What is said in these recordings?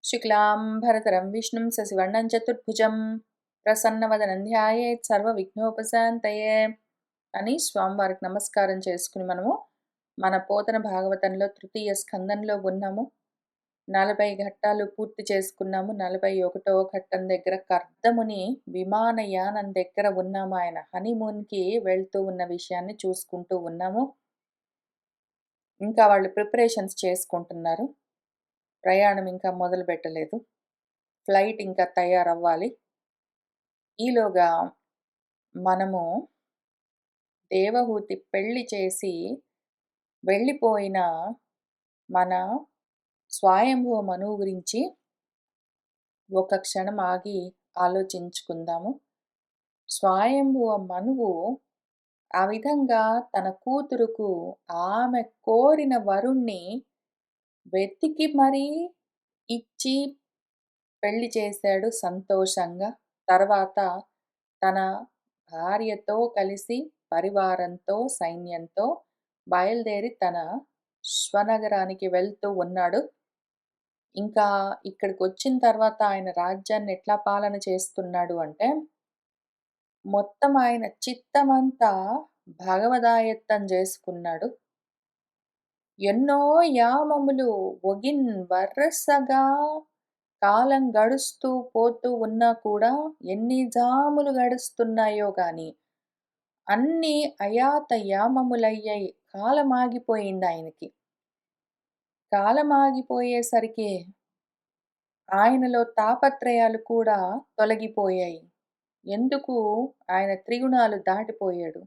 శుక్లాంబరధరం విష్ణుం శశివర్ణం చతుర్భుజం ప్రసన్నవదనం ధ్యాయేత్ సర్వవిఘ్నోపశాంతయే అని స్వామివారికి నమస్కారం చేసుకుని మనము మన పోతన భాగవతంలో తృతీయ స్కందంలో ఉన్నాము. 40 ఘట్టాలు పూర్తి చేసుకున్నాము. 41వ ఘట్టం దగ్గర కర్దముని విమానయానం దగ్గర ఉన్నాము. ఆయన హనీమూన్కి వెళ్తూ ఉన్న విషయాన్ని చూసుకుంటూ ఉన్నాము. ఇంకా వాళ్ళు ప్రిపరేషన్స్ చేసుకుంటున్నారు. ప్రయాణం ఇంకా మొదలు పెట్టలేదు. ఫ్లైట్ ఇంకా తయారవ్వాలి. ఈలోగా మనము దేవహూతి పెళ్లి చేసి వెళ్ళిపోయిన మన స్వయంభువ మనువు గురించి ఒక క్షణం ఆగి ఆలోచించుకుందాము. స్వయంభువ మనువు ఆ విధంగా తన కూతురుకు ఆమె కోరిన వరుణ్ణి వెతికి మరీ ఇచ్చి పెళ్లి చేశాడు సంతోషంగా. తర్వాత తన భార్యతో కలిసి పరివారంతో సైన్యంతో బయలుదేరి తన స్వనగరానికి వెళ్తూ ఉన్నాడు. ఇంకా ఇక్కడికి వచ్చిన తర్వాత ఆయన రాజ్యాన్ని ఎట్లా పాలన చేస్తున్నాడు అంటే, మొత్తం ఆయన చిత్తమంతా భగవదాయత్తం చేసుకున్నాడు. ఎన్నో యామములు ఒగిన్ వరసగా కాలం గడుస్తూ పోతూ ఉన్నా కూడా ఎన్ని జాములు గడుస్తున్నాయో గాని అన్నీ అయాత యామములయ్యాయి. కాలమాగిపోయింది ఆయనకి. కాలమాగిపోయేసరికి ఆయనలో తాపత్రయాలు కూడా తొలగిపోయాయి. ఎందుకు? ఆయన త్రిగుణాలు దాటిపోయాడు.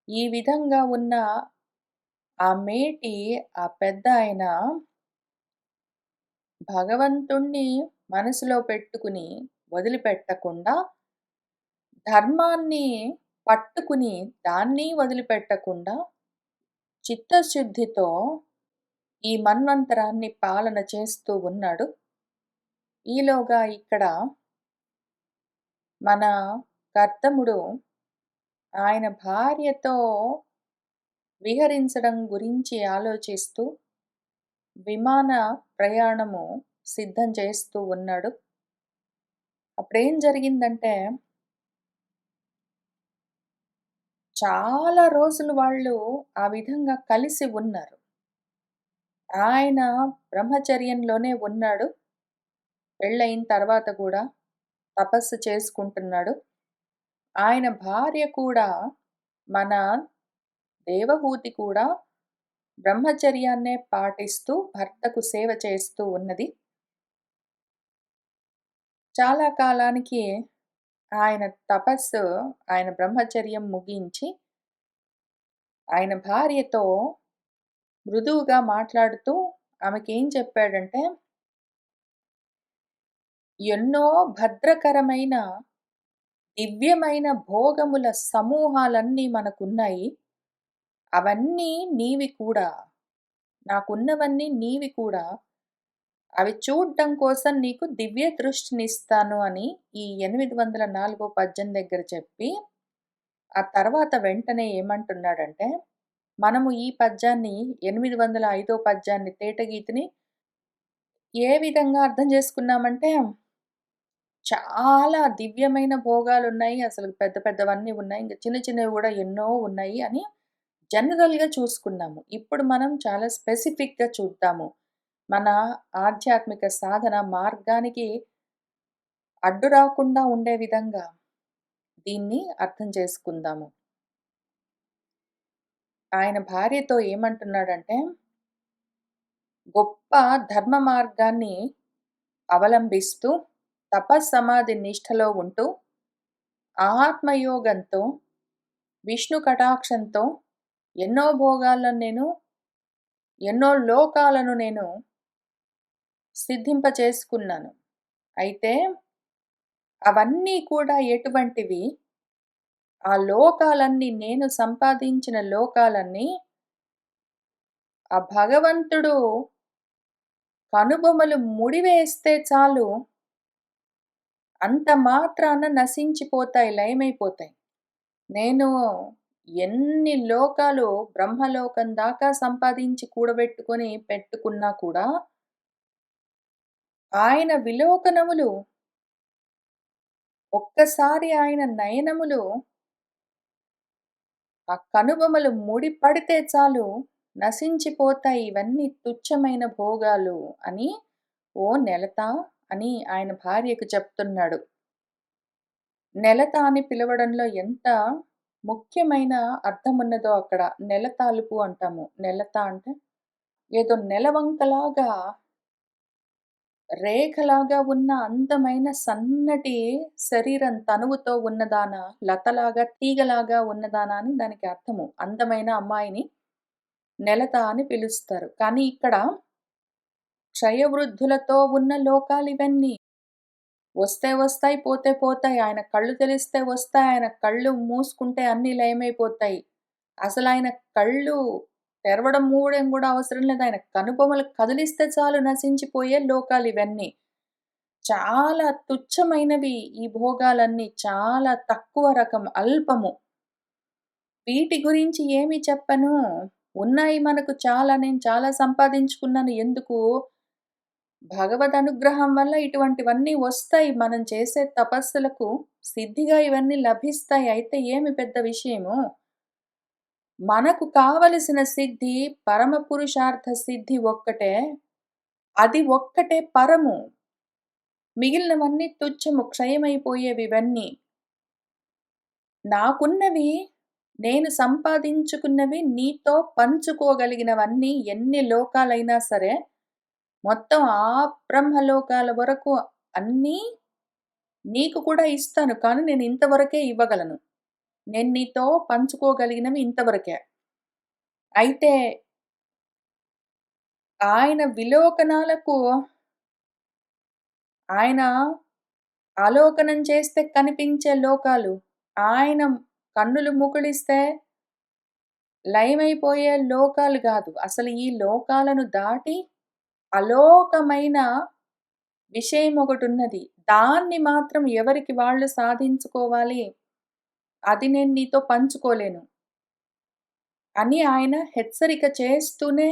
ఈ విధంగా ఉన్న ఆ మేటి ఆ పెద్ద ఆయన భగవంతుణ్ణి మనసులో పెట్టుకుని వదిలిపెట్టకుండా, ధర్మాన్ని పట్టుకుని దాన్ని వదిలిపెట్టకుండా చిత్తశుద్ధితో ఈ మన్వంతరాన్ని పాలన చేస్తూ ఉన్నాడు. ఈలోగా ఇక్కడ మన కర్దముడు ఆయన భార్యతో విహరించడం గురించి ఆలోచిస్తూ విమాన ప్రయాణము సిద్ధం చేస్తూ ఉన్నాడు. అప్పుడేం జరిగిందంటే, చాలా రోజులు వాళ్ళు ఆ విధంగా కలిసి ఉన్నారు. ఆయన బ్రహ్మచర్యంలోనే ఉన్నాడు. పెళ్ళయిన తర్వాత కూడా తపస్సు చేసుకుంటున్నాడు. ఆయన భార్య కూడా, మన దేవహూతి కూడా బ్రహ్మచర్యాన్నే పాటిస్తూ భర్తకు సేవ చేస్తూ ఉన్నది. చాలా కాలానికి ఆయన తపస్సు, ఆయన బ్రహ్మచర్యం ముగించి ఆయన భార్యతో మృదువుగా మాట్లాడుతూ ఆమెకేం చెప్పాడంటే, ఎన్నో భద్రకరమైన దివ్యమైన భోగముల సమూహాలన్నీ మనకున్నాయి. అవన్నీ నీవి కూడా. నాకున్నవన్నీ నీవి కూడా. అవి చూడ్డం కోసం నీకు దివ్య దృష్టినిస్తాను అని ఈ 804 పద్యం దగ్గర చెప్పి, ఆ తర్వాత వెంటనే ఏమంటున్నాడంటే, మనము ఈ పద్యాన్ని 805 పద్యాన్ని తేటగీతిని ఏ విధంగా అర్థం చేసుకున్నామంటే, చాలా దివ్యమైన భోగాలున్నాయి. అసలు పెద్ద పెద్దవన్నీ ఉన్నాయి. ఇంక చిన్న చిన్నవి కూడా ఎన్నో ఉన్నాయి అని జనరల్‌గా చూసుకున్నాము. ఇప్పుడు మనం చాలా స్పెసిఫిక్‌గా చూద్దాము. మన ఆధ్యాత్మిక సాధన మార్గానికి అడ్డు రాకుండా ఉండే విధంగా దీన్ని అర్థం చేసుకుందాము. ఆయన భార్యతో ఏమంటున్నాడంటే, గొప్ప ధర్మ మార్గాన్ని అవలంబిస్తూ, తపస్సమాధి నిష్టలో ఉంటూ, ఆత్మయోగంతో, విష్ణు కటాక్షంతో ఎన్నో భోగాలను నేను, ఎన్నో లోకాలను నేను సిద్ధింపచేసుకున్నాను. అయితే అవన్నీ కూడా ఎటువంటివి? ఆ లోకాలన్నీ, నేను సంపాదించిన లోకాలన్నీ ఆ భగవంతుడు కనుబొమలు ముడివేస్తే చాలు, అంత మాత్రాన నశించిపోతాయి, లయమైపోతాయి. నేను ఎన్ని లోకాలు బ్రహ్మలోకం దాకా సంపాదించి కూడబెట్టుకొని పెట్టుకున్నా కూడా ఆయన విలోకనములు ఒక్కసారి ఆయన నయనములు ఆ కనుబొమలు ముడిపడితే చాలు నశించిపోతాయి ఇవన్నీ తుచ్చమైన భోగాలు అని ఓ నెలత అని ఆయన భార్యకు చెప్తున్నాడు. నెలత అని పిలవడంలో ఎంత ముఖ్యమైన అర్థమున్నదో అక్కడ. నెలతాలుపు అంటాము. నెలత అంటే ఏదో నెలవంకలాగా, రేఖలాగా ఉన్న అందమైన సన్నటి శరీరం తనువుతో ఉన్నదాన, లతలాగా, తీగలాగా ఉన్నదాన అని దానికి అర్థము. అందమైన అమ్మాయిని నెలత అని పిలుస్తారు. కానీ ఇక్కడ క్షయవృద్ధులతో ఉన్న లోకాలివన్నీ. వస్తే వస్తాయి, పోతే పోతాయి. ఆయన కళ్ళు తెరిస్తే వస్తాయి. ఆయన కళ్ళు మూసుకుంటే అన్నీ లయమైపోతాయి. అసలాయన కళ్ళు తెరవడం, మూయడం గూడా అవసరం లేదు. ఆయన కనుబొమలు కదిలిస్తే చాలు నశించిపోయే లోకాలివన్నీ. చాలా తుచ్చమైనవి ఈ భోగాలన్నీ. చాలా తక్కువ రకం, అల్పము. వీటి గురించి ఏమి చెప్పను. ఉన్నాయి మనకు చాలా. నేను చాలా సంపాదించుకున్నాను. ఎందుకు? భగవద్ అనుగ్రహం వల్ల ఇటువంటివన్నీ వస్తాయి. మనం చేసే తపస్సులకు సిద్ధిగా ఇవన్నీ లభిస్తాయి. అయితే ఏమి పెద్ద విషయము? మనకు కావలసిన సిద్ధి పరమ పురుషార్థ సిద్ధి ఒక్కటే. అది ఒక్కటే పరము. మిగిలినవన్నీ తుచ్చము, క్షయమైపోయేవివన్నీ. నాకున్నవి, నేను సంపాదించుకున్నవి నీతో పంచుకోగలిగినవన్నీ ఎన్ని లోకాలైనా సరే, మొత్తం ఆ బ్రహ్మలోకాల వరకు అన్నీ నీకు కూడా ఇస్తాను. కానీ నేను ఇంతవరకే ఇవ్వగలను. నేను నీతో పంచుకోగలిగినవి ఇంతవరకే. అయితే ఆయన విలోకనాలకు ఆయన ఆలోకనం చేస్తే కనిపించే లోకాలు, ఆయన కన్నులు ముకుళిస్తే లయమైపోయే లోకాలు గాదు. అసలు ఈ లోకాలను దాటి అలోకమైన విషయం ఒకటున్నది. దాన్ని మాత్రం ఎవరికి వాళ్ళు సాధించుకోవాలి. అది నేను నీతో పంచుకోలేను అని ఆయన హెచ్చరిక చేస్తూనే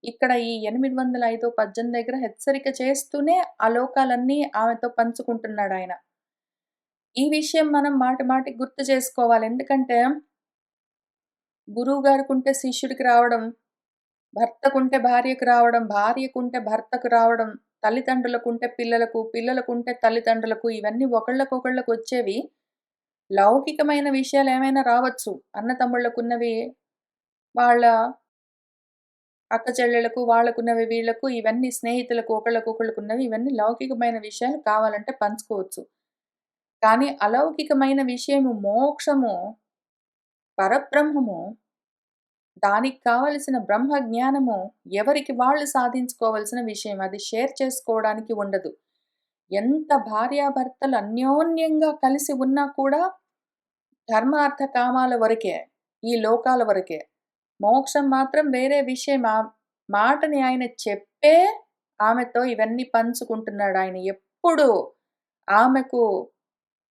ఇక్కడ ఈ 805 పద్యం దగ్గర హెచ్చరిక చేస్తూనే ఆ లోకాలన్నీ ఆమెతో పంచుకుంటున్నాడాయన. ఈ విషయం మనం మాటి మాటికి గుర్తు చేసుకోవాలి. ఎందుకంటే గురువుగారికుంటే శిష్యుడికి రావడం, భర్తకుంటే భార్యకు రావడం, భార్యకుంటే భర్తకు రావడం, తల్లిదండ్రులకుంటే పిల్లలకు, పిల్లలకుంటే తల్లిదండ్రులకు ఇవన్నీ ఒకళ్ళకొకళ్ళకొచ్చేవి. లౌకికమైన విషయాలేమైనా రావచ్చు. అన్నతమ్ముళ్ళకున్నవి వాళ్ళ అక్క చెల్లెలకు, వాళ్ళకున్నవి వీళ్ళకు, ఇవన్నీ స్నేహితులకు ఒకళ్ళకొకళ్ళకున్నవి ఇవన్నీ లౌకికమైన విషయాలు కావాలంటే పంచుకోవచ్చు. కానీ అలౌకికమైన విషయము మోక్షము, పరబ్రహ్మము, దానికి కావలసిన బ్రహ్మ జ్ఞానము ఎవరికి వాళ్ళు సాధించుకోవాల్సిన విషయం. అది షేర్ చేసుకోవడానికి ఉండదు. ఎంత భార్యాభర్తలు అన్యోన్యంగా కలిసి ఉన్నా కూడా ధర్మార్థ కామాల వరకే. ఈ లోకాల వరకే. మోక్షం మాత్రం వేరే విషయం. ఆ మాటని ఆయన చెప్పే ఆమెతో ఇవన్నీ పంచుకుంటున్నాడాయన. ఎప్పుడు ఆమెకు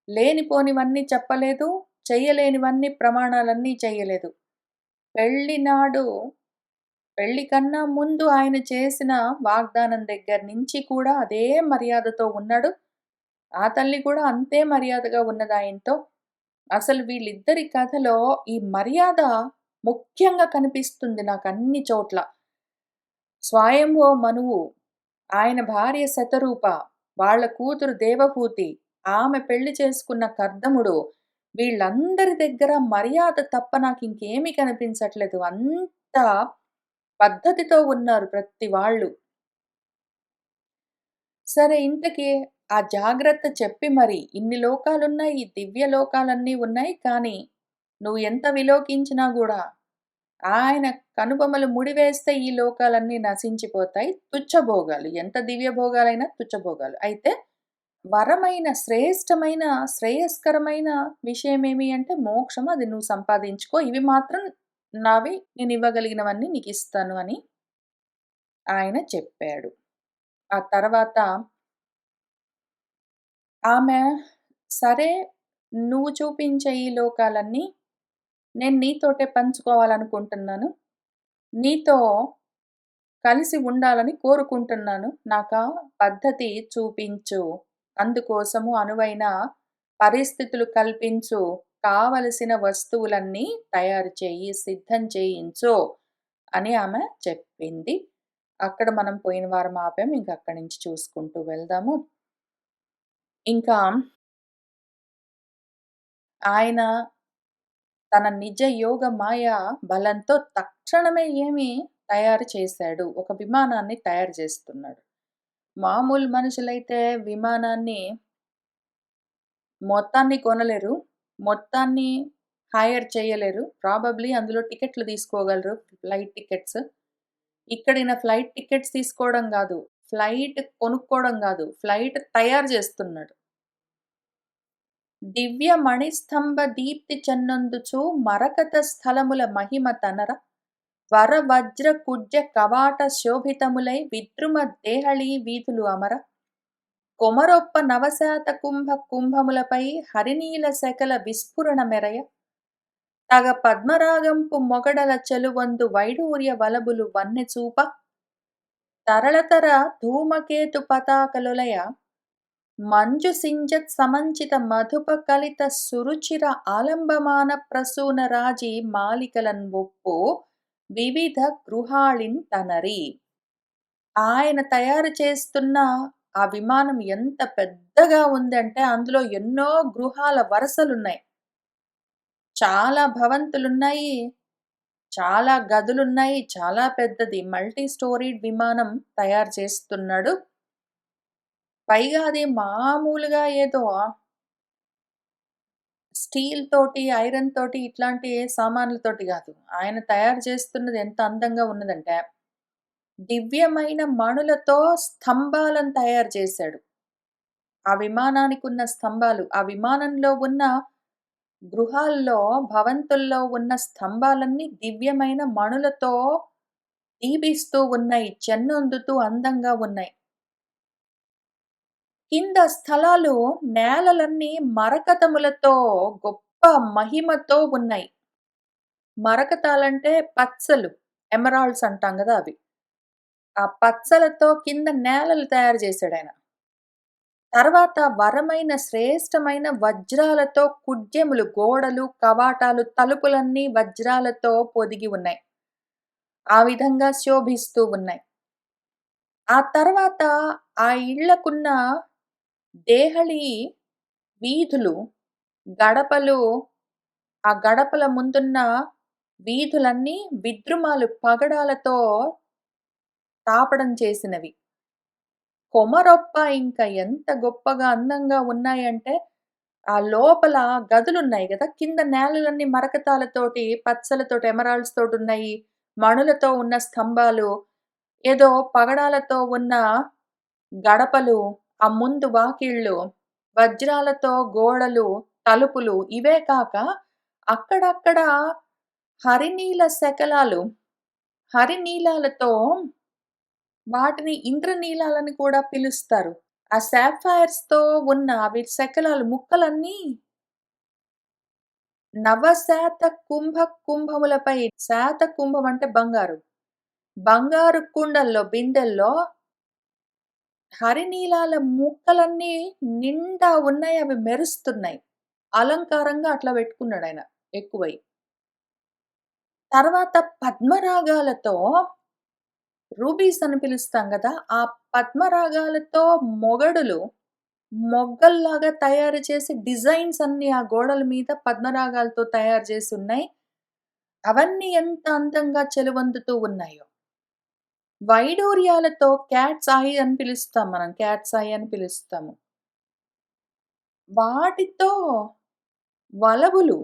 లేనిపోనివన్నీ చెప్పలేదు. చెయ్యలేనివన్నీ ప్రమాణాలన్నీ చెయ్యలేదు. పెళ్లి నాడు, పెళ్లి కన్నా ముందు ఆయన చేసిన వాగ్దానం దగ్గర నుంచి కూడా అదే మర్యాదతో ఉన్నాడు. ఆ తల్లి కూడా అంతే మర్యాదగా ఉన్నదాయనతో. అసలు వీళ్ళిద్దరి కథలో ఈ మర్యాద ముఖ్యంగా కనిపిస్తుంది నాకన్ని చోట్ల. స్వయంభో మనువు, ఆయన భార్య శతరూప, వాళ్ళ కూతురు దేవహూతి, ఆమె పెళ్లి చేసుకున్న కర్దముడు, వీళ్ళందరి దగ్గర మర్యాద తప్ప నాకింకేమీ కనిపించట్లేదు. అంత పద్ధతితో ఉన్నారు ప్రతి వాళ్ళు. సరే ఇంతకీ ఆ జాగ్రత్త చెప్పి మరి ఇన్ని లోకాలున్నాయి, దివ్య లోకాలన్నీ ఉన్నాయి. కానీ నువ్వు ఎంత విలోకించినా గూడా ఆయన కనుబొమలు ముడివేస్తే ఈ లోకాలన్నీ నశించిపోతాయి. తుచ్చభోగాలు. ఎంత దివ్య భోగాలైనా తుచ్చభోగాలు. అయితే వరమైన, శ్రేష్టమైన, శ్రేయస్కరమైన విషయమేమి అంటే మోక్షం. అది నువ్వు సంపాదించుకో. ఇవి మాత్రం నావి. నేనివ్వగలిగినవన్నీ నీకిస్తాను అని ఆయన చెప్పాడు. ఆ తర్వాత ఆమె సరే నువ్వు చూపించే ఈ లోకాలన్నీ నేను నీతోటే పంచుకోవాలనుకుంటున్నాను. నీతో కలిసి ఉండాలని కోరుకుంటున్నాను. నాకా పద్ధతి చూపించు. అందుకోసము అనువైన పరిస్థితులు కల్పించు. కావలసిన వస్తువులన్నీ తయారు చెయ్యి, సిద్ధం చేయించు అని ఆమె చెప్పింది. అక్కడ మనం పోయిన వారం ఆపాం. ఇంక అక్కడి నుంచి చూసుకుంటూ వెళ్దాము. ఇంకా ఆయన తన నిజ యోగ మాయ బలంతో తక్షణమే ఏమి తయారు చేశాడు. ఒక విమానాన్ని తయారు చేస్తున్నాడు. మామూలు మనుషులైతే విమానాన్ని మొత్తాన్ని కొనలేరు. మొత్తాన్ని హైర్ చేయలేరు. ప్రాబబ్లీ అందులో టికెట్లు తీసుకోగలరు. Flight tickets. ఇక్కడిన ఫ్లైట్ టికెట్స్ తీసుకోవడం గాదు. ఫ్లైట్ కొనుక్కోవడం గాదు. ఫ్లైట్ తయారు చేస్తున్నాడు. దివ్య మణిస్తంభ దీప్తి చెన్నొందుచు మరకత స్థలముల మహిమ తనర వర వజ్ర కుడ్య కవాట శోభితములై విద్రుమ దేహళీ వీధులు అమర కొమరొప్ప నవశాత కుంభములపై హరినీల శకల విస్ఫురణ మెరయ తగ పద్మరాగంపు మొగడల చెలువందు వైడూర్య వలబులు వన్నె చూప తరళతర ధూమకేతు పతాకలులయ మంజు సింజత్ సమంచిత మధుప కలిత సురుచిర ఆలంబమాన ప్రసూన రాజి మాలికలన్ ఒప్పు వివిధ గృహాళిన్ తనరి. ఆయన తయారు చేస్తున్న ఆ విమానం ఎంత పెద్దగా ఉందంటే అందులో ఎన్నో గృహాల వరసలున్నాయి. చాలా భవంతులున్నాయి. చాలా గదులున్నాయి. చాలా పెద్దది. మల్టీ స్టోరీడ్ విమానం తయారు చేస్తున్నాడు. పైగా అది మామూలుగా ఏదో స్టీల్ తోటి, ఐరన్ తోటి ఇట్లాంటి సామాన్లతోటి గాదు. ఆయన తయారు చేస్తున్నది ఎంత అందంగా ఉన్నదంటే, దివ్యమైన మణులతో స్తంభాలను తయారు చేశాడు. ఆ విమానానికున్న స్తంభాలు, ఆ విమానంలో ఉన్న గృహాల్లో, భవంతుల్లో ఉన్న స్తంభాలన్నీ దివ్యమైన మణులతో దీపిస్తూ ఉన్నాయి. చెన్నొందుతూ అందంగా ఉన్నాయి. కింద స్థలాలు, నేలలన్నీ మరకతములతో గొప్ప మహిమతో ఉన్నాయి. మరకతాలంటే పచ్చలు. ఎమరాల్డ్స్ అంటాం గదా! అవి. ఆ పచ్చలతో కింద నేలలు తయారు చేశాడాయన. తర్వాత వరమైన శ్రేష్టమైన వజ్రాలతో కుడ్యములు, గోడలు, కవాటాలు, తలుపులన్నీ వజ్రాలతో పొదిగి ఉన్నాయి. ఆ విధంగా శోభిస్తూ ఉన్నాయి. ఆ తర్వాత ఆ ఇళ్ళకున్న దేహళీ వీధులు, గడపలు, ఆ గడపల ముందున్న వీధులన్నీ విద్రుమాలు పగడాలతో తాపడం చేసినవి. కొమరొప్ప ఇంకా ఎంత గొప్పగా అందంగా ఉన్నాయంటే, ఆ లోపల గదులున్నాయి గదా! కింద నేలలన్నీ మరకతాలతోటి, పచ్చలతోటి, ఎమరాల్డ్స్ తోటున్నాయి. మణులతో ఉన్న స్తంభాలు, ఏదో పగడాలతో ఉన్న గడపలు, ఆ ముందు వాకిళ్ళు, వజ్రాలతో గోడలు, తలుపులు ఇవే కాక అక్కడక్కడ హరినీల శకలాలు, హరినీలాలతో వాటిని ఇంద్రనీలాలని కూడా పిలుస్తారు. ఆ సాఫైర్స్‌తో ఉన్న అవి శకలాలు ముక్కలన్నీ నవశాత కుంభములపై శాత కుంభం అంటే బంగారు. బంగారు కుండల్లో, బిందెల్లో హరినీలాల ముక్కలన్నీ నిండా ఉన్నాయి. అవి మెరుస్తున్నాయి. అలంకారంగా అట్లా పెట్టుకున్నాడాయన ఎక్కువై. తర్వాత పద్మరాగాలతో రూబీస్ అని పిలుస్తాం గదా! ఆ పద్మరాగాలతో మొగ్గల్లాగా తయారు చేసి డిజైన్స్ అన్నీ ఆ గోడల మీద పద్మరాగాలతో తయారు చేసున్నాయి. అవన్నీ ఎంత అందంగా చెలువొందుతూ ఉన్నాయో. వైడూర్యాలతో క్యాట్స్ ఐ అని పిలుస్తాం మనం. క్యాట్స్ ఐ అని పిలుస్తాము. వాటితో వలవులు,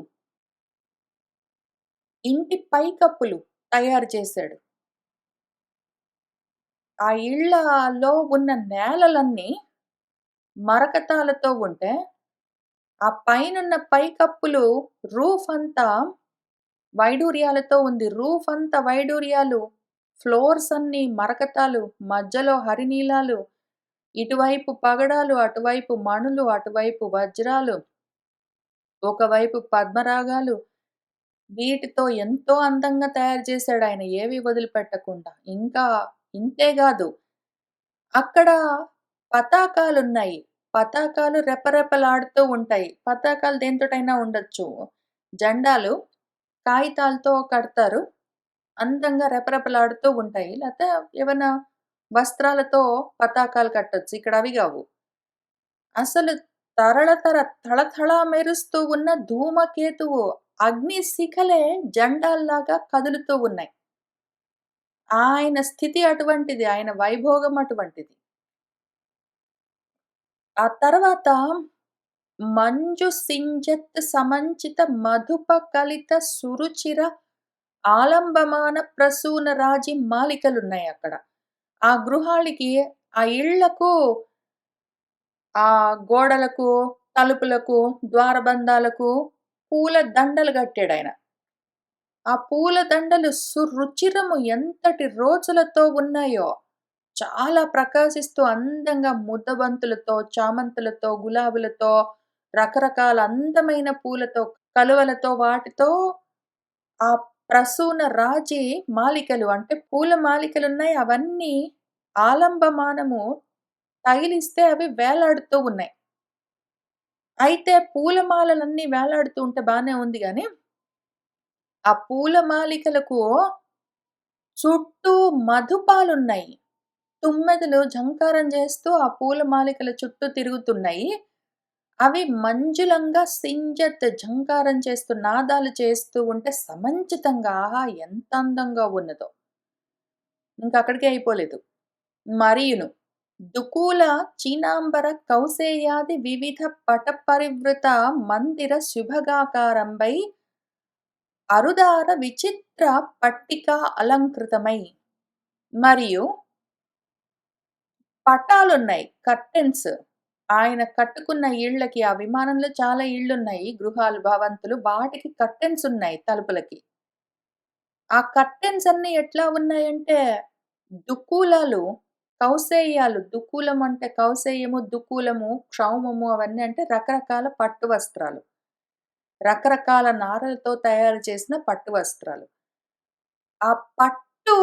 ఇంటి పైకప్పులు తయారు చేశాడు. ఆ ఇళ్ళలో ఉన్న నేలలన్నీ మరకతాలతో ఉంటే, ఆ పైనున్న పైకప్పులు రూఫ్ అంతా వైడూర్యాలతో ఉంది. రూఫ్ అంతా వైడూర్యాలు, ఫ్లోర్స్ అన్నీ మరకతాలు, మధ్యలో హరినీలాలు, ఇటువైపు పగడాలు, అటువైపు మణులు, అటువైపు వజ్రాలు, ఒకవైపు పద్మరాగాలు, వీటితో ఎంతో అందంగా తయారు చేశాడాయన ఏవి వదిలిపెట్టకుండా. ఇంకా ఇంతే గాదు. అక్కడ పతాకాలున్నాయి. పతాకాలు రెపరెపలాడుతూ ఉంటాయి. పతాకాలు దేనితోటైనా ఉండొచ్చు. జెండాలు కాగితాలతో కడతారు. అందంగా రెపరెపలాడుతూ ఉంటాయి. లేతే ఏవన్నా వస్త్రాలతో పతాకాలు కట్టొచ్చు. ఇక్కడ అవి గావు. అసలు తళతళ మెరుస్తూ ఉన్న ధూమకేతువు అగ్ని శిఖలే జెండాల్లాగా కదులుతూ ఉన్నాయి. ఆయన స్థితి అటువంటిది. ఆయన వైభోగం అటువంటిది. ఆ తర్వాత మంజు సింజత్ సమంచిత మధుప కలిత సురుచిర ఆలంబమాన ప్రసూన రాజి మాలికలున్నాయక్కడ. ఆ గృహాలకి, ఆ ఇళ్ళకు, ఆ గోడలకు, తలుపులకు, ద్వారబంధాలకు పూల దండలు కట్టాడాయన. ఆ పూల దండలు సురుచిరము ఎంతటి రోజులతో ఉన్నాయో, చాలా ప్రకాశిస్తూ అందంగా ముద్దబంతులతో, చామంతులతో, గులాబీలతో, రకరకాల అందమైన పూలతో, కలువలతో వాటితో ఆ ప్రసూన రాజి మాలికలు అంటే పూల మాలికలున్నాయి. అవన్నీ ఆలంబమానము తగిలిస్తే అవి వేలాడుతూ ఉన్నాయి. అయితే పూలమాలలన్నీ వేలాడుతూ ఉంటే బానే ఉంది గానీ, ఆ పూల మాలికలకు చుట్టూ మధుపాలున్నాయి. తుమ్మెదలు ఝంకారం చేస్తూ ఆ పూల మాలికల చుట్టూ తిరుగుతున్నాయి. అవి మంజులంగా సింజత్ ఝంకారం చేస్తూ, నాదాలు చేస్తూ ఉంటే సమంచితంగా ఆహా! ఎంత అందంగా ఉన్నదో. ఇంకక్కడికే అయిపోలేదు. మరియును దుకూల చీనాంబర కౌసేయాది వివిధ పటపరివృత మందిర శుభగాకారంబై అరుదార విచిత్ర పట్టికా అలంకృతమై మరియు పటాలున్నాయి. కర్టెన్స్. ఆయన కట్టుకున్న ఇళ్ళకి ఆ విమానంలో చాలా ఇళ్ళున్నాయి. గృహాలు, భవంతులు. వాటికి కర్టెన్స్ ఉన్నాయి తలుపులకి. ఆ కర్టెన్స్ అన్నీ ఎట్లా ఉన్నాయంటే, దుకూలాలు, కౌసేయాలు. దుకూలం అంటే కౌసేయము, దుకూలము, క్షౌమము అవన్నీ అంటే రకరకాల పట్టు వస్త్రాలు. రకరకాల నారలతో తయారు చేసిన పట్టు వస్త్రాలు. ఆ పట్టు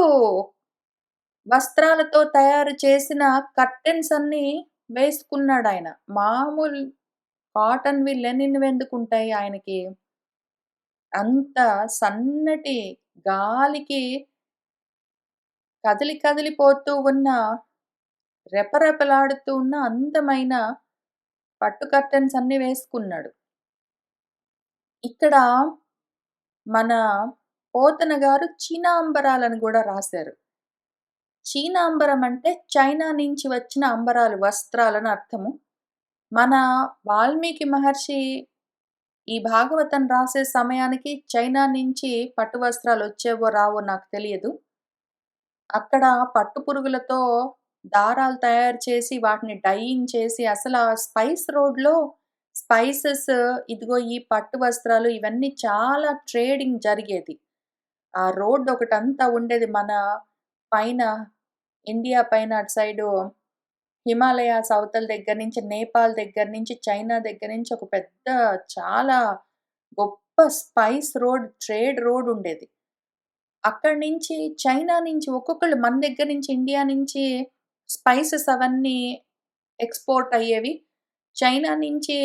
వస్త్రాలతో తయారు చేసిన కర్టెన్స్ అన్నీ వేసుకున్నాడాయన. మామూలు కాటన్‌వి, లెనిన్‌వి ఎందుకుంటాయి ఆయనకి. అంత సన్నటి గాలికి కదిలిపోతూ ఉన్న, రెపరెపలాడుతూ ఉన్న అందమైన పట్టు కర్టెన్స్ అన్నీ వేసుకున్నాడు. ఇక్కడ మన పోతన గారు చీనాంబరాలని గూడా రాశారు. చీనాంబరం అంటే చైనా నుంచి వచ్చిన అంబరాలు, వస్త్రాలని అర్థము. మన వాల్మీకి మహర్షి ఈ భాగవతం రాసే సమయానికి చైనా నుంచి పట్టు వస్త్రాలు వచ్చేవో రావో నాకు తెలియదు. అక్కడ పట్టు పురుగులతో దారాలు తయారు చేసి వాటిని డైయింగ్ చేసి అసలు ఆ స్పైస్ రోడ్‌లో స్పైసెస్ ఇదిగో ఈ పట్టు వస్త్రాలు ఇవన్నీ చాలా ట్రేడింగ్ జరిగేది. ఆ రోడ్ ఒకటంతా ఉండేది మన పైన ఇండియా పైన అటు సైడు హిమాలయాస్ అవతల దగ్గర నుంచి, నేపాల్ దగ్గర నుంచి, చైనా దగ్గర నుంచి ఒక పెద్ద చాలా గొప్ప స్పైస్ రోడ్, ట్రేడ్ రోడ్ ఉండేది. అక్కడి నుంచి చైనా నుంచి ఒక్కొక్కళ్ళు మన దగ్గర నుంచి ఇండియా నుంచి స్పైసెస్ అవన్నీ ఎక్స్‌పోర్ట్ అయ్యేవి. చైనా నుంచి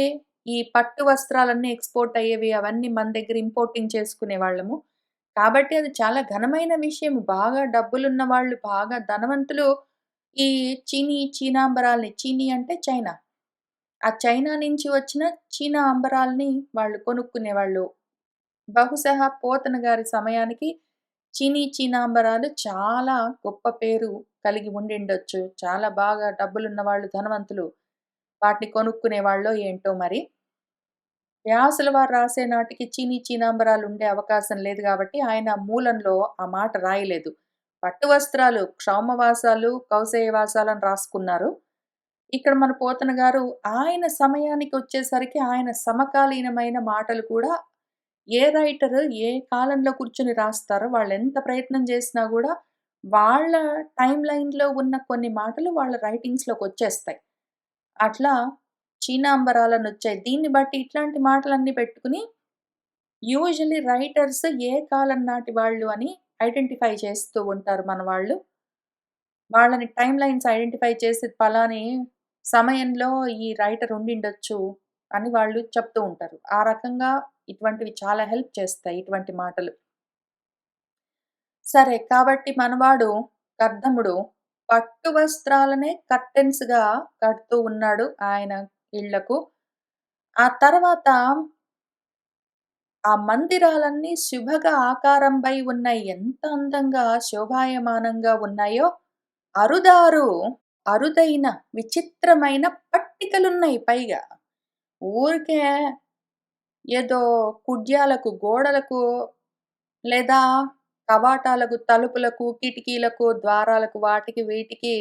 ఈ పట్టు వస్త్రాలన్నీ ఎక్స్‌పోర్ట్ అయ్యేవి. అవన్నీ మన దగ్గర ఇంపోర్టింగ్ చేసుకునేవాళ్ళము. కాబట్టి అది చాలా ఘనమైన విషయం. బాగా డబ్బులున్న వాళ్ళు, బాగా ధనవంతులు ఈ చీనాంబరాల్ని చీనీ అంటే చైనా. ఆ చైనా నుంచి వచ్చిన చీనా అంబరాల్ని వాళ్ళు కొనుక్కునేవాళ్ళు. బహుశः పోతన గారి సమయానికి చీనాంబరాలు చాలా గొప్ప పేరు కలిగి ఉండిండొచ్చు. చాలా బాగా డబ్బులున్న వాళ్ళు, ధనవంతులు వాటిని కొనుక్కునేవాళ్ళో ఏంటో మరి. వ్యాసుల వారు రాసే నాటికి చీనాంబరాలుండే అవకాశం లేదు గాబట్టి, ఆయన మూలంలో ఆ మాట రాయలేదు. పట్టు వస్త్రాలు, క్షౌమవాసాలు, కౌసేయవాసాలని రాసుకున్నారు. ఇక్కడ మన పోతన గారు ఆయన సమయానికొచ్చేసరికి ఆయన సమకాలీనమైన మాటలు కూడా ఏ రైటర్ ఏ కాలంలో కూర్చొని రాస్తారో వాళ్ళెంత ప్రయత్నం చేసినా గూడా, వాళ్ళ టైమ్ లైన్‌లో ఉన్న కొన్ని మాటలు వాళ్ళ రైటింగ్స్‌లోకొచ్చేస్తాయి. అట్లా చీనాంబరాలనొచ్చాయి. దీన్ని బట్టి ఇట్లాంటి మాటలన్నీ పెట్టుకొని యూజువల్లీ రైటర్స్ ఏ కాలం నాటి వాళ్ళు అని ఐడెంటిఫై చేస్తూ ఉంటారు మన వాళ్ళు. వాళ్ళని టైమ్ లైన్స్ ఐడెంటిఫై చేసి పలాని సమయంలో ఈ రైటర్ ఉండిండొచ్చు అని వాళ్ళు చెప్తూ ఉంటారు. ఆ రకంగా ఇటువంటివి చాలా హెల్ప్ చేస్తాయి ఇటువంటి మాటలు. సరే కాబట్టి మనవాడు కర్దముడు పట్టు వస్త్రాలనే కర్టెన్స్‌గా కడుతూ ఉన్నాడు ఆయన ఇళ్ళకు. ఆ తర్వాత ఆ మందిరాలన్నీ శుభగా ఆకారంబై ఉన్నాయి. ఎంత అందంగా శోభాయమానంగా ఉన్నాయో, అరుదారు, అరుదైన, విచిత్రమైన పట్టికలున్నాయి పైగా. ఊరికే ఏదో కుడ్యాలకు, గోడలకు లేదా కవాటాలకు, తలుపులకు, కిటికీలకు, ద్వారాలకు వాటికి వీటికి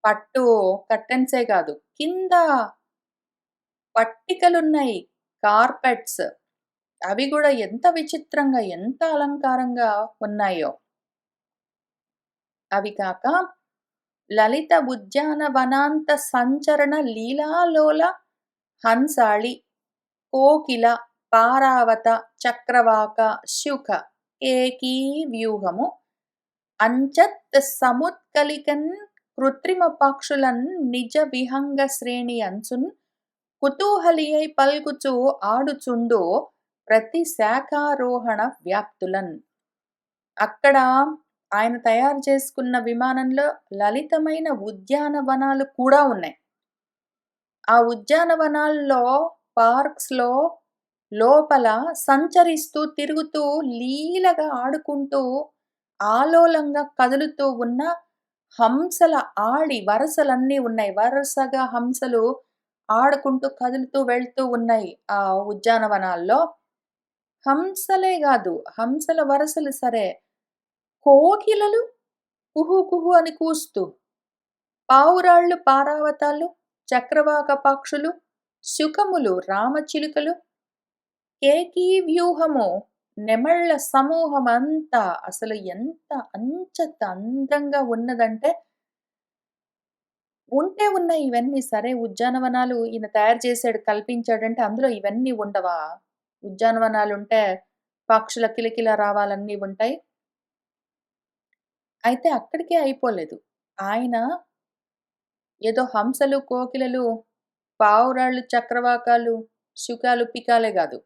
పట్టు కర్టెన్సే గాదు. కింద పట్టికలున్నాయి. కార్పెట్స్. అవి గూడా ఎంత విచిత్రంగా, ఎంత అలంకారంగా ఉన్నాయో. అవి కాక లలిత ఉద్యానవనాంత సంచరణ లీలాలోల హంసాళి, కోకిల, పారావత, చక్రవాక, శుక, ఏకీ వ్యూహము అంచత్ సముత్కలికన్ కృత్రిమ పక్షులన్ నిజ విహంగ శ్రేణి అంచున్ కుతూహలియై పల్కుచు ఆడుచుండు ప్రతి శాఖారోహణ వ్యాప్తులన్. అక్కడ ఆయన తయారు చేసుకున్న విమానంలో లలితమైన ఉద్యానవనాలు కూడా ఉన్నాయి. ఆ ఉద్యానవనాల్లో, పార్క్స్‌లో లోపల సంచరిస్తూ, తిరుగుతూ, లీలగా ఆడుకుంటూ, ఆలోలంగా కదులుతూ ఉన్న హంసల ఆడి వరసలన్నీ ఉన్నాయి. వరుసగా హంసలు ఆడుకుంటూ, కదులుతూ వెళ్తూ ఉన్నాయి ఆ ఉద్యానవనాల్లో. హంసలే గాదు, హంసల వరసలు సరే, కోకిలలు కుహు కుహు అని కూస్తూ, పావురాళ్ళు, పారావతాలు, చక్రవాక పక్షులు, శుకములు, రామచిలుకలు, కేకీ వ్యూహము, నెమళ్ళ సమూహమంతా అసలు ఎంత అంచత అందంగా ఉన్నదంటే, ఉంటే ఉన్నాయి ఇవన్నీ. సరే ఉద్యానవనాలు ఈయన తయారు చేసాడు, కల్పించాడంటే అందులో ఇవన్నీ ఉండవా? ఉద్యానవనాలుంటే పక్షుల కిలకిల రావాలన్నీ ఉంటాయి. అయితే అక్కడికే అయిపోలేదు. ఆయన ఏదో హంసలు, కోకిలలు, పావురాళ్ళు, చక్రవాకాలు, శుకాలు, పికాలే గాదు.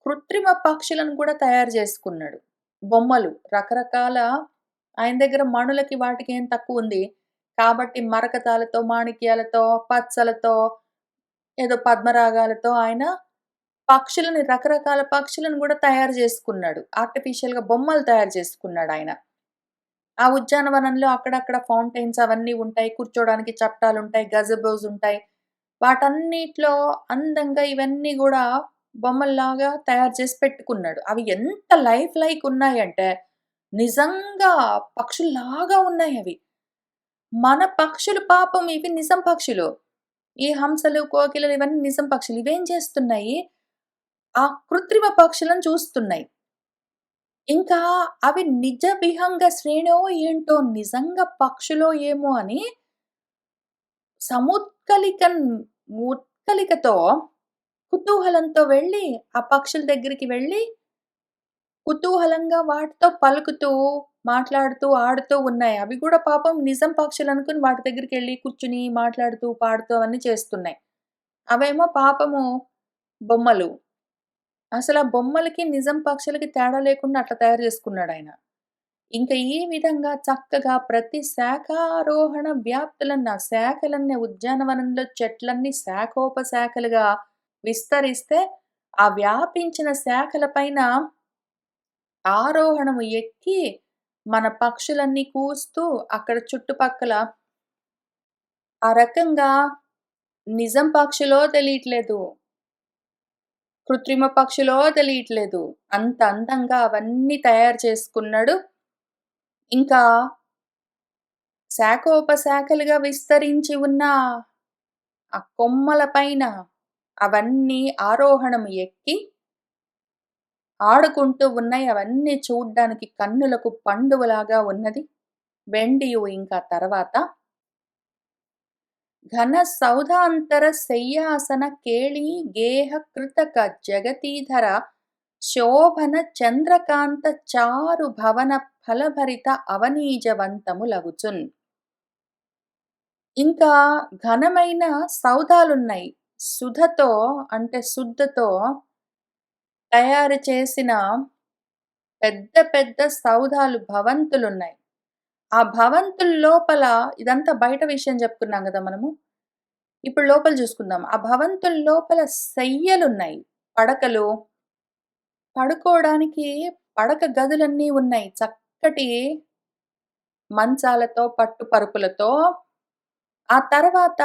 కృత్రిమ పక్షులను కూడా తయారు జేసుకున్నాడు. బొమ్మలు రకరకాల ఆయన దగ్గర మణులకి వాటికి ఏం తక్కువుంది. కాబట్టి మరకతాలతో, మాణిక్యాలతో, పచ్చలతో, ఏదో పద్మరాగాలతో ఆయన పక్షులని రకరకాల పక్షులను గూడా తయారు జేసుకున్నాడు. ఆర్టిఫిషియల్‌గా బొమ్మలు తయారు చేసుకున్నాడాయన. ఆ ఉద్యానవనంలో అక్కడక్కడ ఫౌంటైన్స్ అవన్నీ ఉంటాయి. కూర్చోడానికి చట్టాలుంటాయి. గజబోస్ ఉంటాయి. వాటన్నిట్లో అందంగా ఇవన్నీ గూడా బొమ్మల్లాగా తయారు చేసి పెట్టుకున్నాడు. అవి ఎంత లైఫ్ లైక్ ఉన్నాయంటే, నిజంగా పక్షుల్లాగా ఉన్నాయవి. మన పక్షులు పాపం ఇవి నిజం పక్షులు. ఈ హంసలు, కోకిలలు ఇవన్నీ నిజం పక్షులు. ఇవేం చేస్తున్నాయి, ఆ కృత్రిమ పక్షులను చూస్తున్నాయి. ఇంకా అవి నిజ విహంగ శ్రేణో ఏంటో నిజంగా పక్షులో ఏమో అని సముత్కలికన్ ఉత్కలికతో కుతూహలంతో వెళ్ళి, ఆ పక్షుల దగ్గరికి వెళ్ళి, కుతూహలంగా వాటితో పలుకుతూ, మాట్లాడుతూ, ఆడుతూ ఉన్నాయి. అవి గూడా పాపం నిజం పక్షులనుకుని వాటి దగ్గరికెళ్ళి కూర్చుని, మాట్లాడుతూ, పాడుతూ అవన్నీ చేస్తున్నాయి. అవేమో పాపము బొమ్మలు. అసలా బొమ్మలకి, నిజం పక్షులకి తేడా లేకుండా అట్లా తయారు చేసుకున్నాడాయన. ఇంక ఈ విధంగా చక్కగా ప్రతి శాఖారోహణ వ్యాప్తులన్న శాఖలన్నీ ఉద్యానవనంలో చెట్లన్నీ శాఖోపశాఖలుగా విస్తరిస్తే, ఆ వ్యాపించిన శాఖల పైన ఆరోహణము ఎక్కి, మన పక్షులన్నీ కూస్తూ అక్కడ చుట్టుపక్కల ఆ రకంగా నిజం పక్షులో తెలియట్లేదు. కృత్రిమ పక్షులో తెలియట్లేదు. అంత అందంగా అవన్నీ తయారు చేసుకున్నాడు. ఇంకా శాఖోపశాఖలుగా విస్తరించి ఉన్న ఆ కొమ్మల పైన అవన్నీ ఆరోహణం ఎక్కి ఆడుకుంటూ ఉన్నాయి. అవన్నీ చూడ్డానికి కన్నులకు పండువలాగా ఉన్నది. వెండియు ఇంకా తర్వాత ఘన సౌధాంతర శయ్యాసన కేళీ గేహ కృతక జగతీధర శోభన చంద్రకాంత చారు భవన ఫలభరిత అవనీజవంతములగుచున్. ఇంకా ఘనమైన సౌధాలున్నాయి. సుధతో అంటే శుద్ధతో తయారు చేసిన పెద్ద పెద్ద సౌధాలు, భవంతులున్నాయి. ఆ భవంతుల లోపల ఇదంతా బయట విషయం చెప్పుకున్నాం గదా మనము. ఇప్పుడు లోపల చూసుకుందాం. ఆ భవంతుల లోపల శయ్యలున్నాయి. పడకలు, పడుకోవడానికి పడక గదులన్నీ ఉన్నాయి. చక్కటి మంచాలతో, పట్టు పరుపులతో. ఆ తర్వాత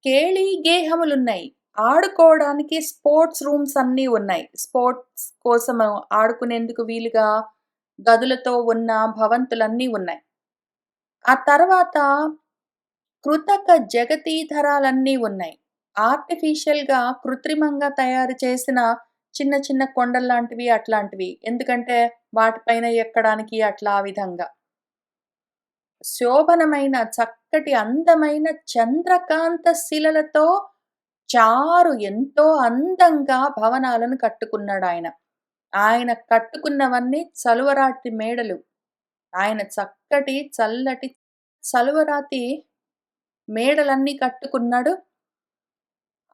కేళీ గేహములున్నాయి. ఆడుకోవడానికి స్పోర్ట్స్ రూమ్స్ అన్నీ ఉన్నాయి. స్పోర్ట్స్ కోసము ఆడుకునేందుకు వీలుగా గదులతో ఉన్న భవంతులన్నీ ఉన్నాయి. ఆ తర్వాత కృతక జగతీధరాలన్నీ ఉన్నాయి. ఆర్టిఫిషియల్‌గా కృత్రిమంగా తయారు చేసిన చిన్న చిన్న కొండల్లాంటివి అట్లాంటివి. ఎందుకంటే వాటిపైన ఎక్కడానికి అట్లా ఆ విధంగా. శోభనమైన చక్కటి అందమైన చంద్రకాంత శిలలతో ఎంతో అందంగా భవనాలను కట్టుకున్నాడాయన. ఆయన కట్టుకున్నవన్నీ చలువరాతి మేడలు. ఆయన చక్కటి చల్లటి చలువరాతి మేడలన్నీ కట్టుకున్నాడు.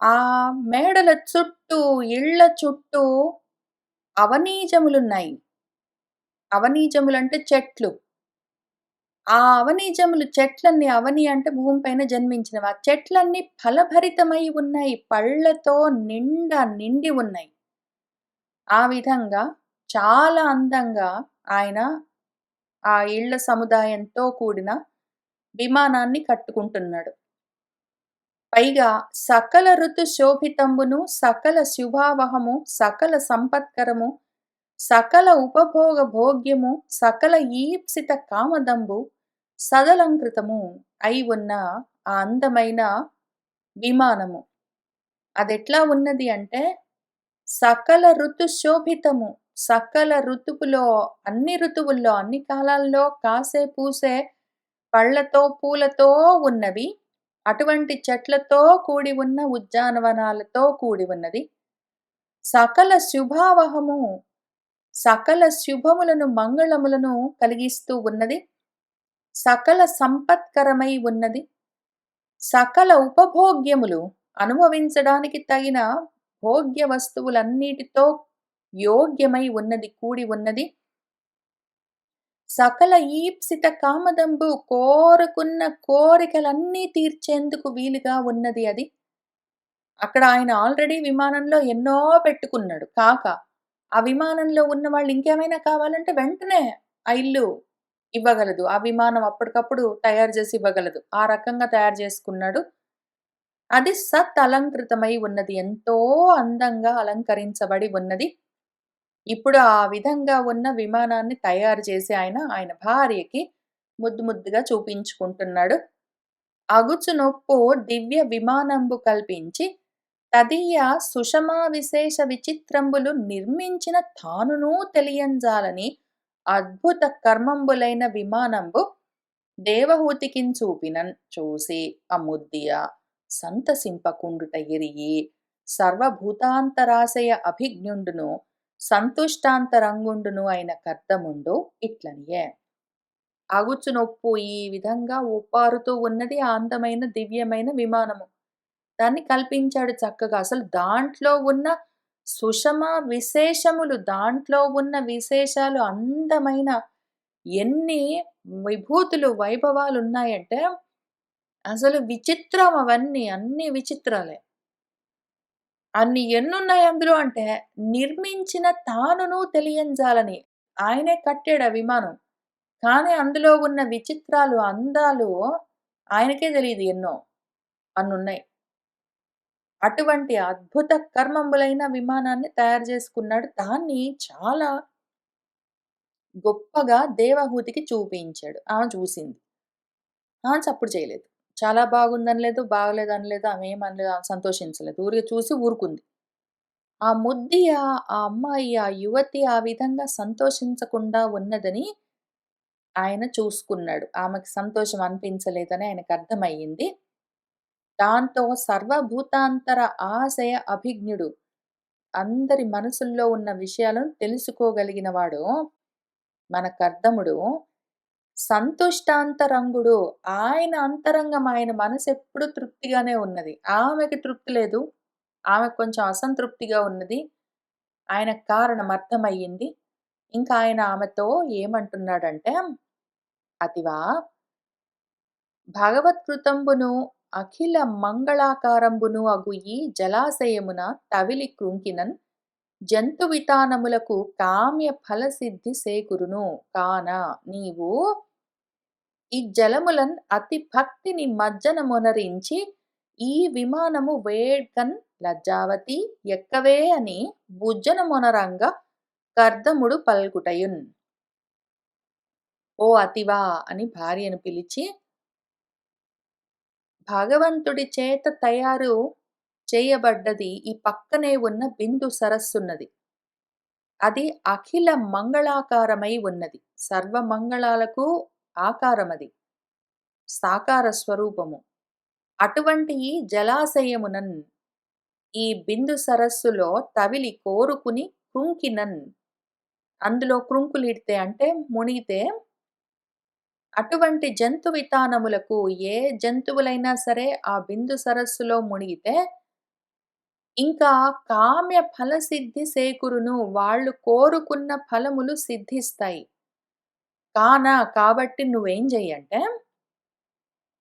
ఆ మేడల చుట్టూ, ఇళ్ళ చుట్టూ అవనీజములున్నాయి. అవనీజములంటే చెట్లు. ఆ అవనీజములు చెట్లన్నీ, అవని అంటే భూమి పైన జన్మించినవి. ఆ చెట్లన్నీ ఫలభరితమై ఉన్నాయి. పళ్ళతో నిండి ఉన్నాయి. ఆ విధంగా చాలా అందంగా ఆయన ఆ ఇళ్ళ సముదాయంతో కూడిన విమానాన్ని కట్టుకుంటున్నాడు. పైగా సకల ఋతు శోభితంబును, సకల శుభావహము, సకల సంపత్కరము, సకల ఉపభోగ భోగ్యము, సకల ఈప్సిత కామదంబు సదలంకృతము అయి ఉన్న ఆ అందమైన విమానము. అదెట్లా ఉన్నది అంటే, సకల ఋతు శోభితము. సకల ఋతువులో, అన్ని ఋతువుల్లో, అన్ని కాలాల్లో కాసే, పూసే పళ్ళతో, పూలతో ఉన్నవి. అటువంటి చెట్లతో కూడి ఉన్న ఉద్యానవనాలతో కూడి ఉన్నది. సకల శుభావహము, సకల శుభములను, మంగళములను కలిగిస్తూ ఉన్నది. సకల సంపత్కరమై ఉన్నది. సకల ఉపభోగ్యములు, అనుభవించడానికి తగిన భోగ్య వస్తువులన్నిటితో యోగ్యమై ఉన్నది, కూడి ఉన్నది. సకల ఈప్సిత కామదంబు, కోరుకున్న కోరికలన్నీ తీర్చేందుకు వీలుగా ఉన్నది అది. అక్కడ ఆయన ఆల్రెడీ విమానంలో ఎన్నో పెట్టుకున్నాడు కాక. ఆ విమానంలో ఉన్న వాళ్ళు ఇంకేమైనా కావాలంటే వెంటనే ఆ ఇల్లు ఇవ్వగలదు. ఆ విమానం అప్పటికప్పుడు తయారు చేసి ఇవ్వగలదు. ఆ రకంగా తయారు చేసుకున్నాడు. అది అలంకృతమై ఉన్నది. ఎంతో అందంగా అలంకరించబడి ఉన్నది. ఇప్పుడు ఆ విధంగా ఉన్న విమానాన్ని తయారు చేసి ఆయన భార్యకి ముద్దు ముద్దుగా చూపించుకుంటున్నాడు. అగుచునొప్పు దివ్య విమానంబు కల్పించి తదీయ సుషమా విశేష విచిత్రంబులు నిర్మించిన తానునూ తెలియంజాలని అద్భుత కర్మంబులైన విమానంబు దేవహూతికిన్ చూపినన్ చూసి అముద్దియ సంతసింపకుండుట ఎరిగి సర్వభూతాంతరాశయ అభిజ్ఞుండును సంతుష్టాంతరంగుండును అయిన కర్దముండు ఇట్లనియే. అగుచునొప్పు ఈ విధంగా ఒప్పారుతూ ఉన్నది ఆ అందమైన దివ్యమైన విమానము. దాన్ని కల్పించాడు చక్కగా. అసలు దాంట్లో ఉన్న సుషమ విశేషములు, దాంట్లో ఉన్న విశేషాలు అందమైన ఎన్ని విభూతులు, వైభవాలున్నాయంటే అసలు విచిత్రం అవన్నీ. అన్నీ విచిత్రాలే. అన్ని ఎన్నున్నాయి అందులో అంటే, నిర్మించిన తానును తెలియంజాలని. ఆయనే కట్టాడు ఆ విమానం. కానీ అందులో ఉన్న విచిత్రాలు, అందాలు ఆయనకే తెలీదు ఎన్నో. అన్నున్నాయి. అటువంటి అద్భుత కర్మంబులైన విమానాన్ని తయారు చేసుకున్నాడు. దాన్ని చాలా గొప్పగా దేవహూతికి చూపించాడు. ఆమె చూసింది. చప్పుడు చేయలేదు. చాలా బాగుందనలేదు, బాగలేదనలేదు, ఆమెమనలేదు, ఆమె సంతోషించలేదు. ఊరికే చూసి ఊరుకుంది. ఆ ముద్దియ, ఆ అమ్మాయి, ఆ యువతి ఆ విధంగా సంతోషించకుండా ఉన్నదని ఆయన చూసుకున్నాడు. ఆమెకు సంతోషం అనిపించలేదని ఆయనకర్థమయ్యింది. దాంతో సర్వభూతాంతర ఆశయ అభిజ్ఞుడు. అందరి మనసుల్లో ఉన్న విషయాలను తెలుసుకోగలిగినవాడు. మన కర్దముడు సంతుష్టాంతరంగుడు. ఆయన అంతరంగం, ఆయన మనసెప్పుడు తృప్తిగానే ఉన్నది. ఆమెకి తృప్తి లేదు. ఆమెకు కొంచెం అసంతృప్తిగా ఉన్నది. ఆయనకు కారణం అర్థమయ్యింది. ఇంకా ఆయన ఆమెతో ఏమంటున్నాడంటే, "అతివా భగవత్కృతంబును అఖిల మంగళాకారంబును అగు ఈ జలాశయమున తవిలి కృంకినన్ జంతువితానములకు కామ్య ఫలసిద్ధి సేకురును కాన నీవు ఈ జలములన్ అతి భక్తిని మజ్జనమొనరించి ఈ విమానము వేడ్కన్ లజ్జావతి ఎక్కవే అని బుజ్జనమొనరంగ కర్దముడు పల్కుటయున్." "ఓ అతివా" అని భార్యను పిలిచి, భగవంతుడి చేత తయారు చేయబడ్డది ఈ పక్కనే ఉన్న బిందు సరస్సున్నది. అది అఖిల మంగళాకారమై ఉన్నది. సర్వమంగళాలకు ఆకారమది. సాకార స్వరూపము. అటువంటి ఈ జలాశయమునన్ ఈ బిందు సరస్సులో తవిలి కోరుకుని కృంకినన్ అందులో కృంకులిడితే అంటే మునిగితే అటువంటి జంతు వితానములకు ఏ జంతువులైనా సరే ఆ బిందు సరస్సులో మునిగితే ఇంకా కామ్య ఫలసిద్ధి సేకురును. వాళ్ళు కోరుకున్న ఫలములు సిద్ధిస్తాయి. కాబట్టి నువ్వేం చెయ్యంటే,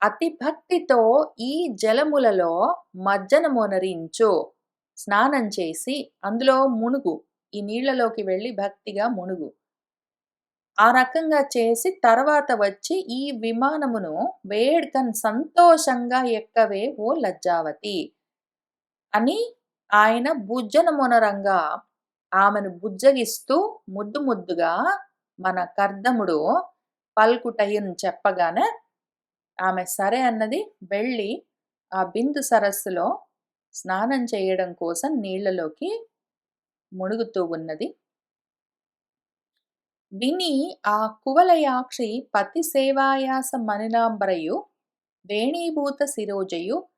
అతి భక్తితో ఈ జలములలో మజ్జనమొనరించు. స్నానం చేసి అందులో మునుగు. ఈ నీళ్లలోకి వెళ్లి భక్తిగా మునుగు. ఆ రకంగా చేసి తర్వాత వచ్చి ఈ విమానమును వేడ్కన్ సంతోషంగా ఎక్కవే ఓ లజ్జావతి అని ఆయన బుజ్జనమొనరంగా ఆమెను బుజ్జగిస్తూ ముద్దు ముద్దుగా మన కర్దముడు పల్కుటయున్ చెప్పగానే ఆమె సరే అన్నది. వెళ్ళి ఆ బిందు సరస్సులో స్నానం చేయడం కోసం నీళ్లలోకి మునుగుతూ ఉన్నది. విని ఆ కువలయాక్షి పతి సేవాయాస మనిలాంబరయు వేణీభూత శిరోజయు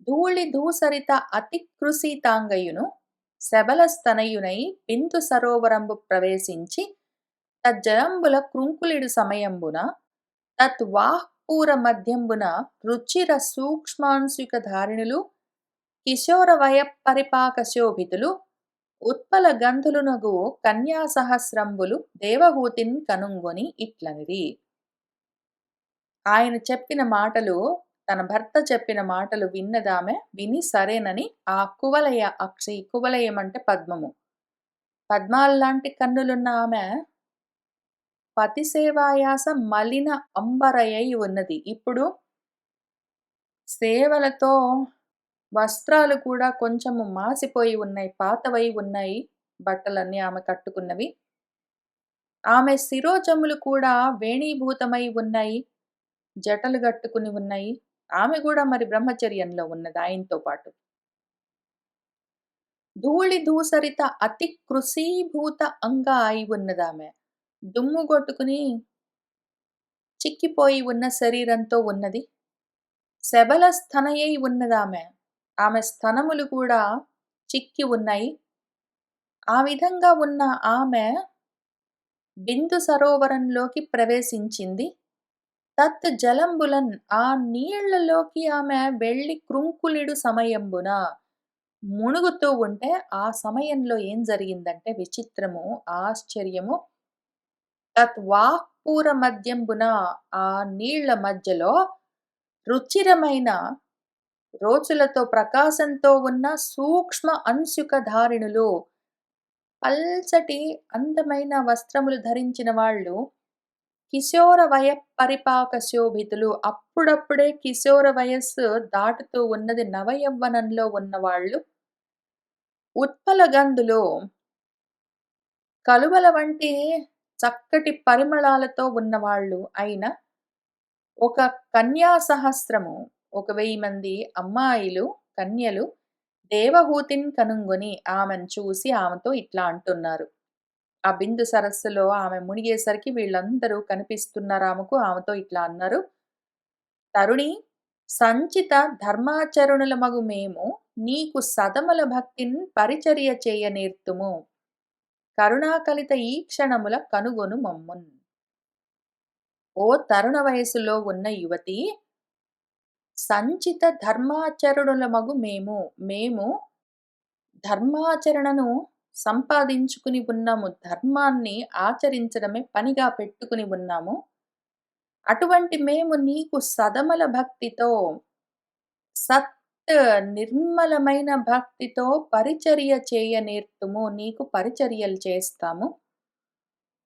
ధూళి ధూసరిత అతికృషితాంగయును శబలస్తనయునై బిందు సరోవరంబు ప్రవేశించి తజ్జలంబుల కృంకులిడు సమయంబున తత్వాహ్పూర మధ్యంబున రుచిర సూక్ష్మాంశిక ధారిణులు కిశోర వయ పరిపాక శోభితులు ఉత్పల గంధులునగు కన్యా సహస్రంబులు దేవహూతిన్ కనుంగొని ఇట్లనిరి. ఆయన చెప్పిన మాటలు, తన భర్త చెప్పిన మాటలు విన్నదామె విని సరేనని ఆ కువలయ అక్షి, కువలయం అంటే పద్మము, పద్మాల్లాంటి కన్నులున్న ఆమె పతిసేవాయాస మలిన అంబరయై ఉన్నది. ఇప్పుడు సేవలతో వస్త్రాలు కూడా కొంచెము మాసిపోయి ఉన్నాయి, పాతవై ఉన్నాయి బట్టలన్నీ ఆమె కట్టుకున్నవి. ఆమె శిరోజములు కూడా వేణీభూతమై ఉన్నాయి, జటలు గట్టుకుని ఉన్నాయి. ఆమె కూడా మరి బ్రహ్మచర్యంలో ఉన్నది ఆయనతో పాటు. ధూళి ధూసరిత అతి కృషీభూత అంగా అయి ఉన్నదామె. దుమ్ము కొట్టుకుని చిక్కిపోయి ఉన్న శరీరంతో ఉన్నది. శబల స్తనయై ఉన్నదామె. ఆమె స్తనములు కూడా చిక్కి ఉన్నాయి. ఆ విధంగా ఉన్న ఆమె బిందు సరోవరంలోకి ప్రవేశించింది. తత్ జలంబులన్ ఆ నీళ్లలోకి ఆమె వెళ్ళి కృంకులిడు సమయంబున మునుగుతూ ఉంటే ఆ సమయంలో ఏం జరిగిందంటే విచిత్రము, ఆశ్చర్యము. తత్ వాహ్పూర మధ్యంబున ఆ నీళ్ల మధ్యలో రుచిరమైన రోచులతో ప్రకాశంతో ఉన్న సూక్ష్మ అంశుక ధారిణులు, పల్చటి అందమైన వస్త్రములు ధరించిన వాళ్ళు, కిశోర వయ పరిపాక శోభితులు, అప్పుడప్పుడే కిశోర వయస్సు దాటుతూ ఉన్నది, నవయవ్వనంలో ఉన్నవాళ్ళు, ఉత్పల గంధులు, కలువల వంటి చక్కటి పరిమళాలతో ఉన్నవాళ్ళు అయిన ఒక కన్యా సహస్రము, 1000 మంది అమ్మాయిలు, కన్యలు దేవహూతిని కనుంగొని ఆమెను చూసి ఆమెతో ఇట్లా అంటున్నారు. ఆ బిందు సరస్సులో ఆమె మునిగేసరికి వీళ్ళందరూ కనిపిస్తున్నారు ఆమెకు. ఆమెతో ఇట్లా అన్నారు. తరుణి సంచిత ధర్మాచరణులమగు మేము నీకు సదమల భక్తిన్ పరిచర్య చేయ నేర్తుము. కరుణాకలిత ఈ క్షణముల కనుగొను మమ్మున్. ఓ తరుణ వయస్సులో ఉన్న యువతీ! సంచిత ధర్మాచరణులమగు మేము. మేము ధర్మాచరణను సంపాదించుకుని ఉన్నాము. ధర్మాన్ని ఆచరించడమే పనిగా పెట్టుకుని ఉన్నాము. అటువంటి మేము నీకు సదమల భక్తితో, సత్ నిర్మలమైన భక్తితో పరిచర్య చేయనేర్తుము. నీకు పరిచర్యలు చేస్తాము.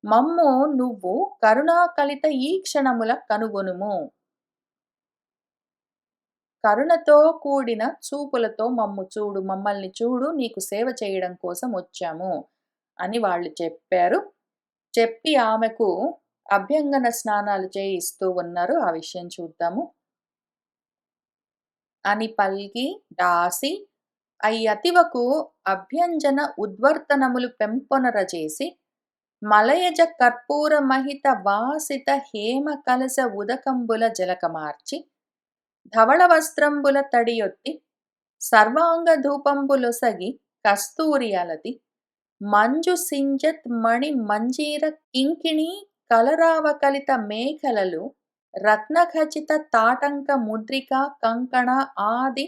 మమ్ము నువ్వు కరుణాకలిత ఈ క్షణముల కనుగొనుము. కరుణతో కూడిన చూపులతో మమ్ము చూడు, మమ్మల్ని చూడు, నీకు సేవ చేయడం కోసం వచ్చాము అని వాళ్ళు చెప్పారు. చెప్పి ఆమెకు అభ్యంగన స్నానాలు చేయిస్తూ ఉన్నారు. ఆ విషయం చూద్దాము. అని పల్కి దాసి అయ్యతివకు అభ్యంజన ఉద్వర్తనములు పెంపొనరచేసి మలయజ కర్పూర మహిత వాసిత హేమ కలశ ఉదకంబుల జలకమార్చి ధవళ వస్త్రంబుల తడియొత్తి సర్వాంగ ధూపంబులొసగి కస్తూరి అలతి మంజు సింజత్ మణి మంజీర కింకిణి కలరావకలిత మేఖలలు రత్నఖచిత తాటంక ముద్రిక కంకణ ఆది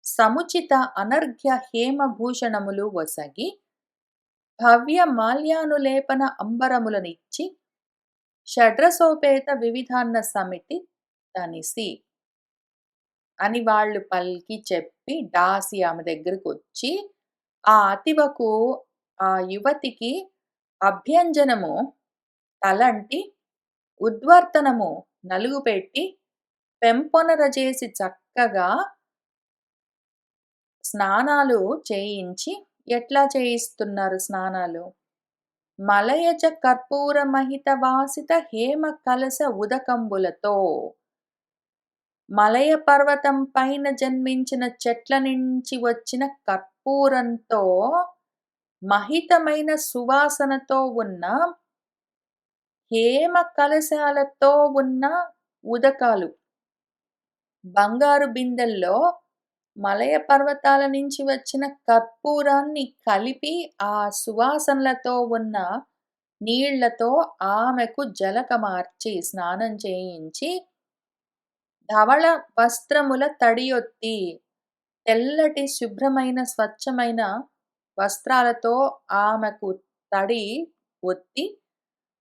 సముచిత అనర్ఘ్య హేమభూషణములు వసగి భవ్య మాల్యానులేపన అంబరములనిచ్చి షడ్రసోపేత వివిధాన్న సమితి తనిసి అని వాళ్ళు పలికి చెప్పి దాసి ఆమె దగ్గరకు వచ్చి ఆ అతివకు ఆ యువతికి అభ్యంజనము తలంటి ఉద్వర్తనము నలుగు పెట్టి పెంపొనరజేసి చక్కగా స్నానాలు చేయించి ఎట్లా చేయిస్తున్నారు స్నానాలు? మలయజ కర్పూర మహిత వాసిత హేమ కలశ ఉదకంబులతో మలయ పర్వతం పైన జన్మించిన చెట్ల నుంచి వచ్చిన కర్పూరంతో మహితమైన సువాసనతో ఉన్న హేమ కలశాలతో ఉన్న ఉదకాలు, బంగారు బిందెల్లో మలయ పర్వతాల నుంచి వచ్చిన కర్పూరాన్ని కలిపి ఆ సువాసనలతో ఉన్న నీళ్లతో ఆమెకు జలకమార్చి స్నానం చేయించి ధవళ వస్త్రముల తడియొత్తి తెల్లటి శుభ్రమైన స్వచ్ఛమైన వస్త్రాలతో ఆమెకు తడి ఒత్తి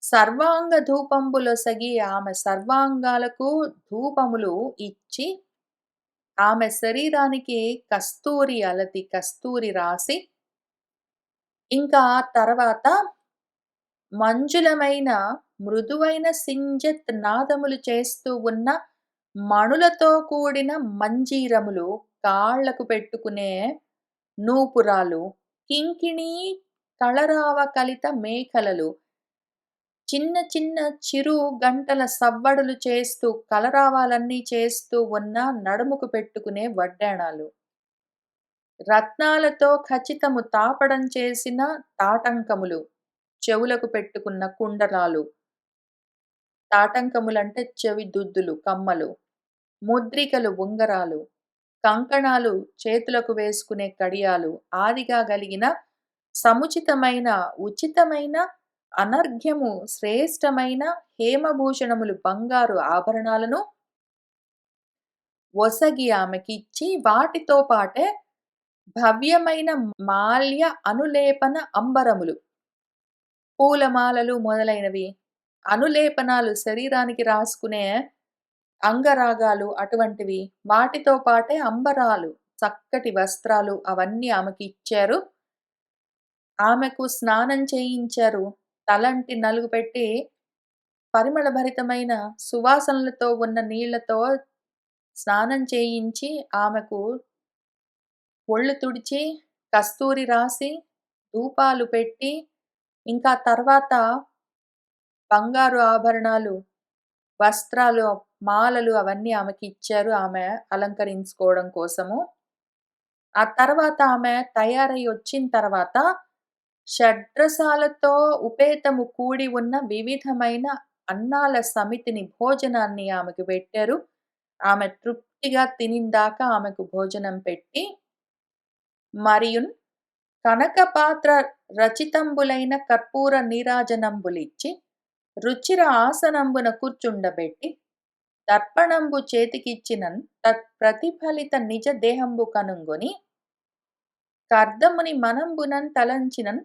సర్వాంగ ధూపంబులొసగి ఆమె సర్వాంగాలకు ధూపములు ఇచ్చి ఆమె శరీరానికి కస్తూరి అలతి కస్తూరి రాసి ఇంకా తర్వాత మంజులమైన మృదువైన సింజత్ నాదములు చేస్తూ ఉన్న మణులతో కూడిన మంజీరములు కాళ్లకు పెట్టుకునే నూపురాలు కింకిణీ కళరావ కలిత మేఖలలు చిన్న చిన్న చిరు గంటల సవ్వడులు చేస్తూ కలరావాలన్నీ చేస్తూ ఉన్న నడుముకు పెట్టుకునే వడ్డాణాలు రత్నాలతో ఖచ్చితము తాపడం చేసిన తాటంకములు చెవులకు పెట్టుకున్న కుండలాలు తాటంకములంటే చెవి దుద్దులు కమ్మలు ముద్రికలు ఉంగరాలు కంకణాలు చేతులకు వేసుకునే కడియాలు ఆదిగా కలిగిన సముచితమైన ఉచితమైన అనర్ఘ్యము శ్రేష్టమైన హేమభూషణములు బంగారు ఆభరణాలను ఒసగి ఆమెకిచ్చి వాటితో పాటే భవ్యమైన మాల్య అనులేపన అంబరములు పూలమాలలు మొదలైనవి అనులేపనాలు శరీరానికి రాసుకునే అంగరాగాలు అటువంటివి వాటితో పాటే అంబరాలు చక్కటి వస్త్రాలు అవన్నీ ఆమెకి ఇచ్చారు. ఆమెకు స్నానం చేయించారు. తలంటి నలుగు పెట్టి పరిమళ భరితమైన సువాసనలతో ఉన్న నీళ్లతో స్నానం చేయించి ఆమెకు ఒళ్ళు తుడిచి కస్తూరి రాసి ధూపాలు పెట్టి ఇంకా తర్వాత బంగారు ఆభరణాలు వస్త్రాలు మాలలు అవన్నీ ఆమెకి ఇచ్చారు ఆమె అలంకరించుకోవడం కోసము. ఆ తర్వాత ఆమె తయారై వచ్చిన తర్వాత షడ్రసాలతో ఉపేతము కూడి ఉన్న వివిధమైన అన్నాల సమితిని భోజనాన్ని ఆమెకు పెట్టారు. ఆమె తృప్తిగా తినిందాకా ఆమెకు భోజనం పెట్టి మరియున్ కనకపాత్ర రచితంబులైన కర్పూర నీరాజనంబులిచ్చి రుచిర ఆసనంబున కూర్చుండబెట్టి దర్పణంబు చేతికిచ్చినన్ తత్ప్రతిఫలిత నిజ దేహంబు కనుంగొని కర్దముని మనంబునన్ తలంచినన్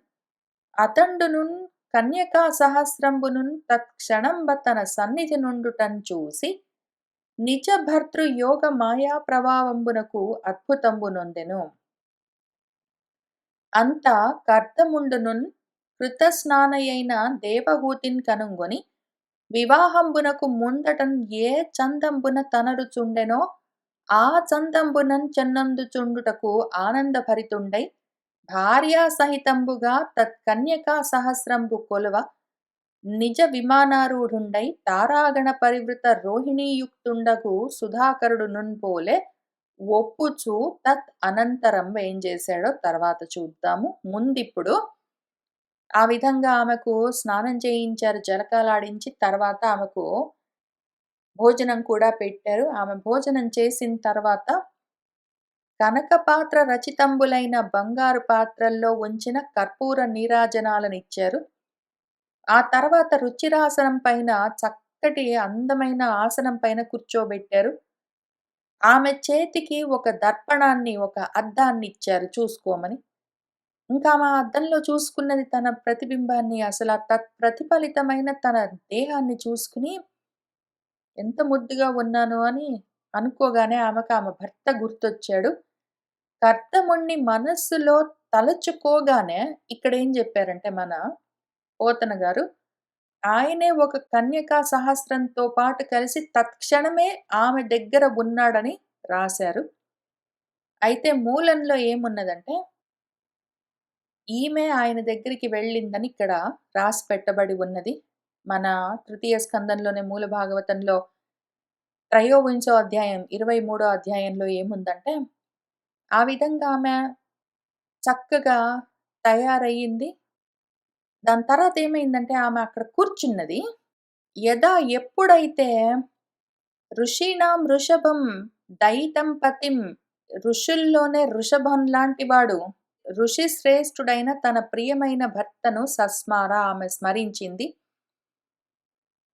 అతండునున్ కన్యకా సహస్రంబునున్ తత్క్షణంబ తన సన్నిధి నుండుటన్ చూసి నిజ భర్తృ యోగ మాయా ప్రభావంబునకు అద్భుతంబు నొందెను. అంత కర్దముండునున్ కృతస్నానయైన దేవహూతిన్ కనుంగొని వివాహంబునకు ముందటన్ ఏ చందంబున తనరుచుండెనో ఆ చందంబునన్ చెన్నందుచుండుటకు ఆనందభరితుండై భార్యా సహితంబుగా తత్కన్యకా సహస్రంబు కొలువ నిజ విమానారూఢుండై తారాగణ పరివృత రోహిణీయుక్తుండగు సుధాకరుడు నున్పోలే ఒప్పుచు తత్ అనంతరం ఏం చేశాడో తర్వాత చూద్దాము. ముందిప్పుడు ఆ విధంగా ఆమెకు స్నానం చేయించారు, జలకాలాడించి. తర్వాత ఆమెకు భోజనం కూడా పెట్టారు. ఆమె భోజనం చేసిన తర్వాత కనకపాత్ర రచితంబులైన బంగారు పాత్రల్లో ఉంచిన కర్పూర నీరాజనాలనిచ్చారు. ఆ తర్వాత రుచిరాసనం పైన చక్కటి అందమైన ఆసనం పైన కూర్చోబెట్టారు. ఆమె చేతికి ఒక దర్పణాన్ని, ఒక అద్దాన్ని ఇచ్చారు చూసుకోమని. ఇంకా ఆమె అద్దంలో చూసుకున్నది తన ప్రతిబింబాన్ని, అసలు ఆ ప్రతిఫలితమైన తన దేహాన్ని చూసుకుని ఎంత ముద్దుగా ఉన్నాను అని అనుకోగానే ఆమెకు ఆమె భర్త గుర్తొచ్చాడు. కర్దముణ్ణి మనస్సులో తలచుకోగానే ఇక్కడేం చెప్పారంటే మన పోతన గారు, ఆయనే ఒక కన్యకా సహస్రంతో పాటు కలిసి తత్క్షణమే ఆమె దగ్గర ఉన్నాడని రాశారు. అయితే మూలంలో ఏమున్నదంటే, ఈమె ఆయన దగ్గరికి వెళ్ళిందని ఇక్కడ రాసి పెట్టబడి ఉన్నది. మన తృతీయ స్కందంలోనే మూల భాగవతంలో త్రయోవింశో అధ్యాయం 23 అధ్యాయంలో ఏముందంటే, ఆ విధంగా ఆమె చక్కగా తయారయ్యింది. దాని తర్వాత ఏమైందంటే ఆమె అక్కడ కూర్చున్నది. ఎప్పుడైతే ఋషీణాం వృషభం దయితం పతిం, ఋషుల్లోనే వృషభం లాంటివాడు, ఋషి శ్రేష్ఠుడైన తన ప్రియమైన భర్తను సస్మార ఆమె స్మరించింది.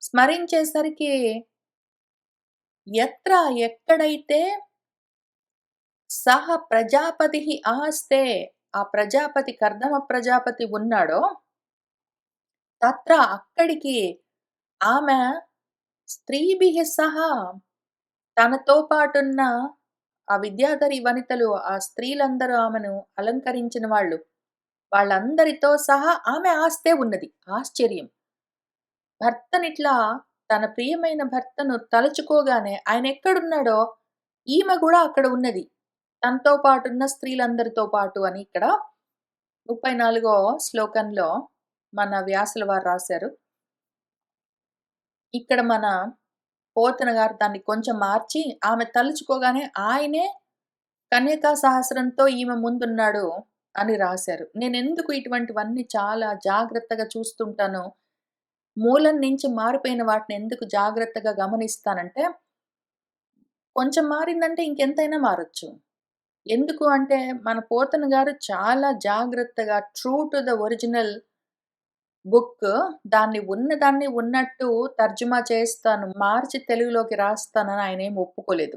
స్మరించేసరికి ఎక్కడైతే సహ ప్రజాపతి ఆస్తే, ఆ ప్రజాపతి కర్దమ ప్రజాపతి ఉన్నాడో అక్కడికి ఆమె స్త్రీభిః సహా తనతో పాటున్న ఆ విద్యాధరి వనితలు, ఆ స్త్రీలందరూ ఆమెను అలంకరించిన వాళ్ళందరితో సహా ఆమె ఆస్తే ఉన్నది. ఆశ్చర్యం! భర్తనిట్లా తన ప్రియమైన భర్తను తలుచుకోగానే ఆయన ఎక్కడున్నాడో ఈమె గూడా అక్కడ ఉన్నది. తనతో పాటున్న స్త్రీలందరితో పాటు అని ఇక్కడ 34 శ్లోకంలో మన వ్యాసుల వారు రాశారు. ఇక్కడ మన పోతన గారు దాన్ని కొంచెం మార్చి ఆమె తలుచుకోగానే ఆయనే కన్యకా సహస్రంతో ఈమె ముందున్నాడు అని రాశారు. నేనెందుకు ఇటువంటివన్నీ చాలా జాగ్రత్తగా చూస్తుంటానో, మూలం నుంచి మారిపోయిన వాటిని ఎందుకు జాగ్రత్తగా గమనిస్తానంటే, కొంచెం మారిందంటే ఇంకెంతైనా మారొచ్చు. ఎందుకు అంటే మన పోతన గారు చాలా జాగ్రత్తగా true to the original book ఉన్నదాన్ని ఉన్నట్టు తర్జుమా చేస్తాను, మార్చి తెలుగులోకి రాస్తానని ఆయనేం ఒప్పుకోలేదు.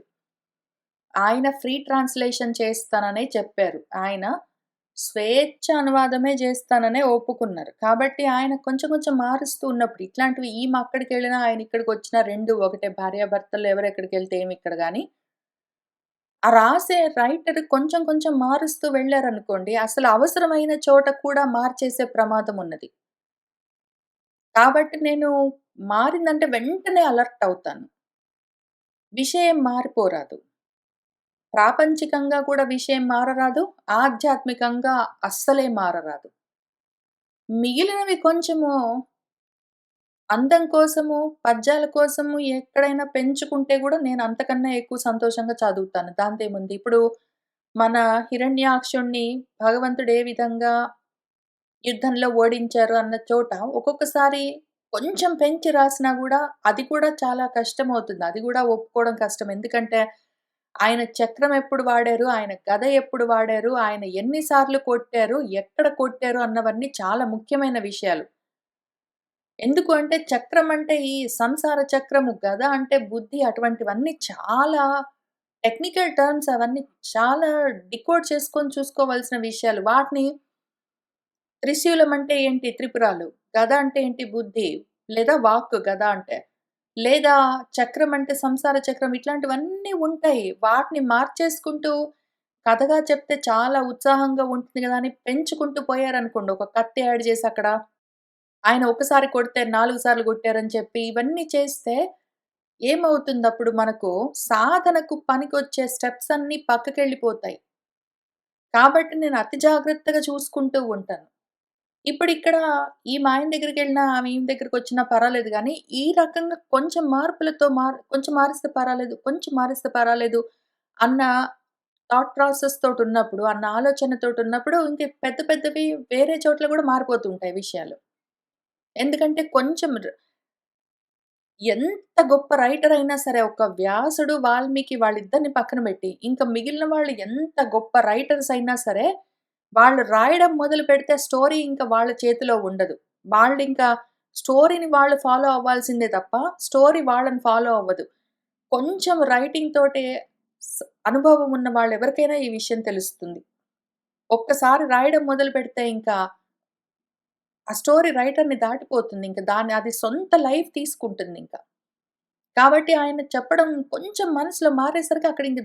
ఆయన ఫ్రీ ట్రాన్స్‌లేషన్ చేస్తాననే చెప్పారు. ఆయన స్వేచ్ఛ అనువాదమే చేస్తాననే ఒప్పుకున్నారు. కాబట్టి ఆయన కొంచెం కొంచెం మారుస్తూ ఉన్నప్పుడు ఇట్లాంటివి ఈమె అక్కడికెళ్ళినా, ఆయన ఇక్కడికొచ్చినా 2 ఒకటే. భార్యాభర్తలు ఎవరెక్కడికెళ్తే ఏమి ఇక్కడ గాని. ఆ రాసే రైటర్ కొంచెం కొంచెం మారుస్తూ వెళ్లారనుకోండి, అసలు అవసరమైన చోట కూడా మార్చేసే ప్రమాదం ఉన్నది. కాబట్టి నేను మారిందంటే వెంటనే అలర్ట్ అవుతాను. విషయం మారిపోరాదు. ప్రాపంచికంగా కూడా విషయం మారరాదు. ఆధ్యాత్మికంగా అస్సలే మారరాదు. మిగిలినవి కొంచెము అందం కోసము, పద్యాల కోసము ఎక్కడైనా పెంచుకుంటే గూడా నేను అంతకన్నా ఎక్కువ సంతోషంగా చదువుతాను. దాంతేముంది. ఇప్పుడు మన హిరణ్యాక్షుడిని భగవంతుడు ఏ విధంగా యుద్ధంలో ఓడించారు అన్న చోట ఒక్కొక్కసారి కొంచెం పెంచి రాసినా గూడా అది కూడా చాలా కష్టమవుతుంది. అది గూడా ఒప్పుకోవడం కష్టం. ఎందుకంటే ఆయన చక్రం ఎప్పుడు వాడారు, ఆయన గద ఎప్పుడు వాడారు, ఆయన ఎన్ని సార్లు కొట్టారు, ఎక్కడ కొట్టారు అన్నవన్నీ చాలా ముఖ్యమైన విషయాలు. ఎందుకు అంటే చక్రం అంటే ఈ సంసార చక్రము, గద అంటే బుద్ధి అటువంటివన్నీ చాలా టెక్నికల్ టర్మ్స్ అవన్నీ చాలా డీకోడ్ చేసుకొని చూసుకోవాల్సిన విషయాలు. వాటిని త్రిశూలం అంటే ఏంటి? త్రిపురాలు. గద అంటే ఏంటి? బుద్ధి. లేదా వాక్ గద అంటే. లేదా చక్రం అంటే సంసార చక్రం ఇట్లాంటివన్నీ ఉంటాయి. వాటిని మార్చేసుకుంటూ కథగా చెప్తే చాలా ఉత్సాహంగా ఉంటుంది గదా! అని పెంచుకుంటూ పోయారనుకోండి. ఒక కత్తి యాడ్ చేసి అక్కడ ఆయన ఒక్కసారి కొడితే 4 సార్లు కొట్టారని చెప్పి ఇవన్నీ చేస్తే ఏమవుతుందప్పుడు మనకు సాధనకు పనికొచ్చే స్టెప్స్ అన్నీ పక్కకెళ్ళిపోతాయి. కాబట్టి నేను అతి జాగ్రత్తగా చూసుకుంటూ ఉంటాను. ఇప్పుడిక్కడ మా ఆయన దగ్గరికెళ్ళినా, ఆమె ఈమె దగ్గరికొచ్చినా పర్వాలేదు గానీ, ఈ రకంగా కొంచెం మార్పులతో కొంచెం మారిస్తే పర్వాలేదు, కొంచెం మారిస్తే పర్వాలేదు అన్న థాట్ ప్రాసెస్ తోటున్నప్పుడు, అన్న ఆలోచనతోటున్నప్పుడు ఇంక పెద్ద పెద్దవి వేరే చోట్ల గూడా మారిపోతూ ఉంటాయి విషయాలు. ఎందుకంటే కొంచెం ఎంత గొప్ప రైటర్ అయినా సరే, ఒక వ్యాసుడు, వాల్మీకి వాళ్ళిద్దరిని పక్కన బెట్టి, ఇంక మిగిలిన వాళ్ళు ఎంత గొప్ప రైటర్స్ అయినా సరే, వాళ్ళు రాయడం మొదలుపెడితే స్టోరీ ఇంక వాళ్ళ చేతిలో ఉండదు. వాళ్ళింకా స్టోరీని వాళ్ళు ఫాలో అవ్వాల్సిందే తప్ప, స్టోరీ వాళ్ళని ఫాలో అవ్వదు. కొంచెం రైటింగ్ తోటి స్ అనుభవం ఉన్న వాళ్ళెవరికైనా ఈ విషయం తెలుస్తుంది. ఒక్కసారి రాయడం మొదలుపెడితే ఇంకా ఆ స్టోరీ రైటర్‌ని దాటిపోతుంది. ఇంక అది సొంత లైఫ్ తీసుకుంటుందింక. కాబట్టి ఆయన చెప్పడం కొంచెం మనసులో మారేసరికి అక్కడింక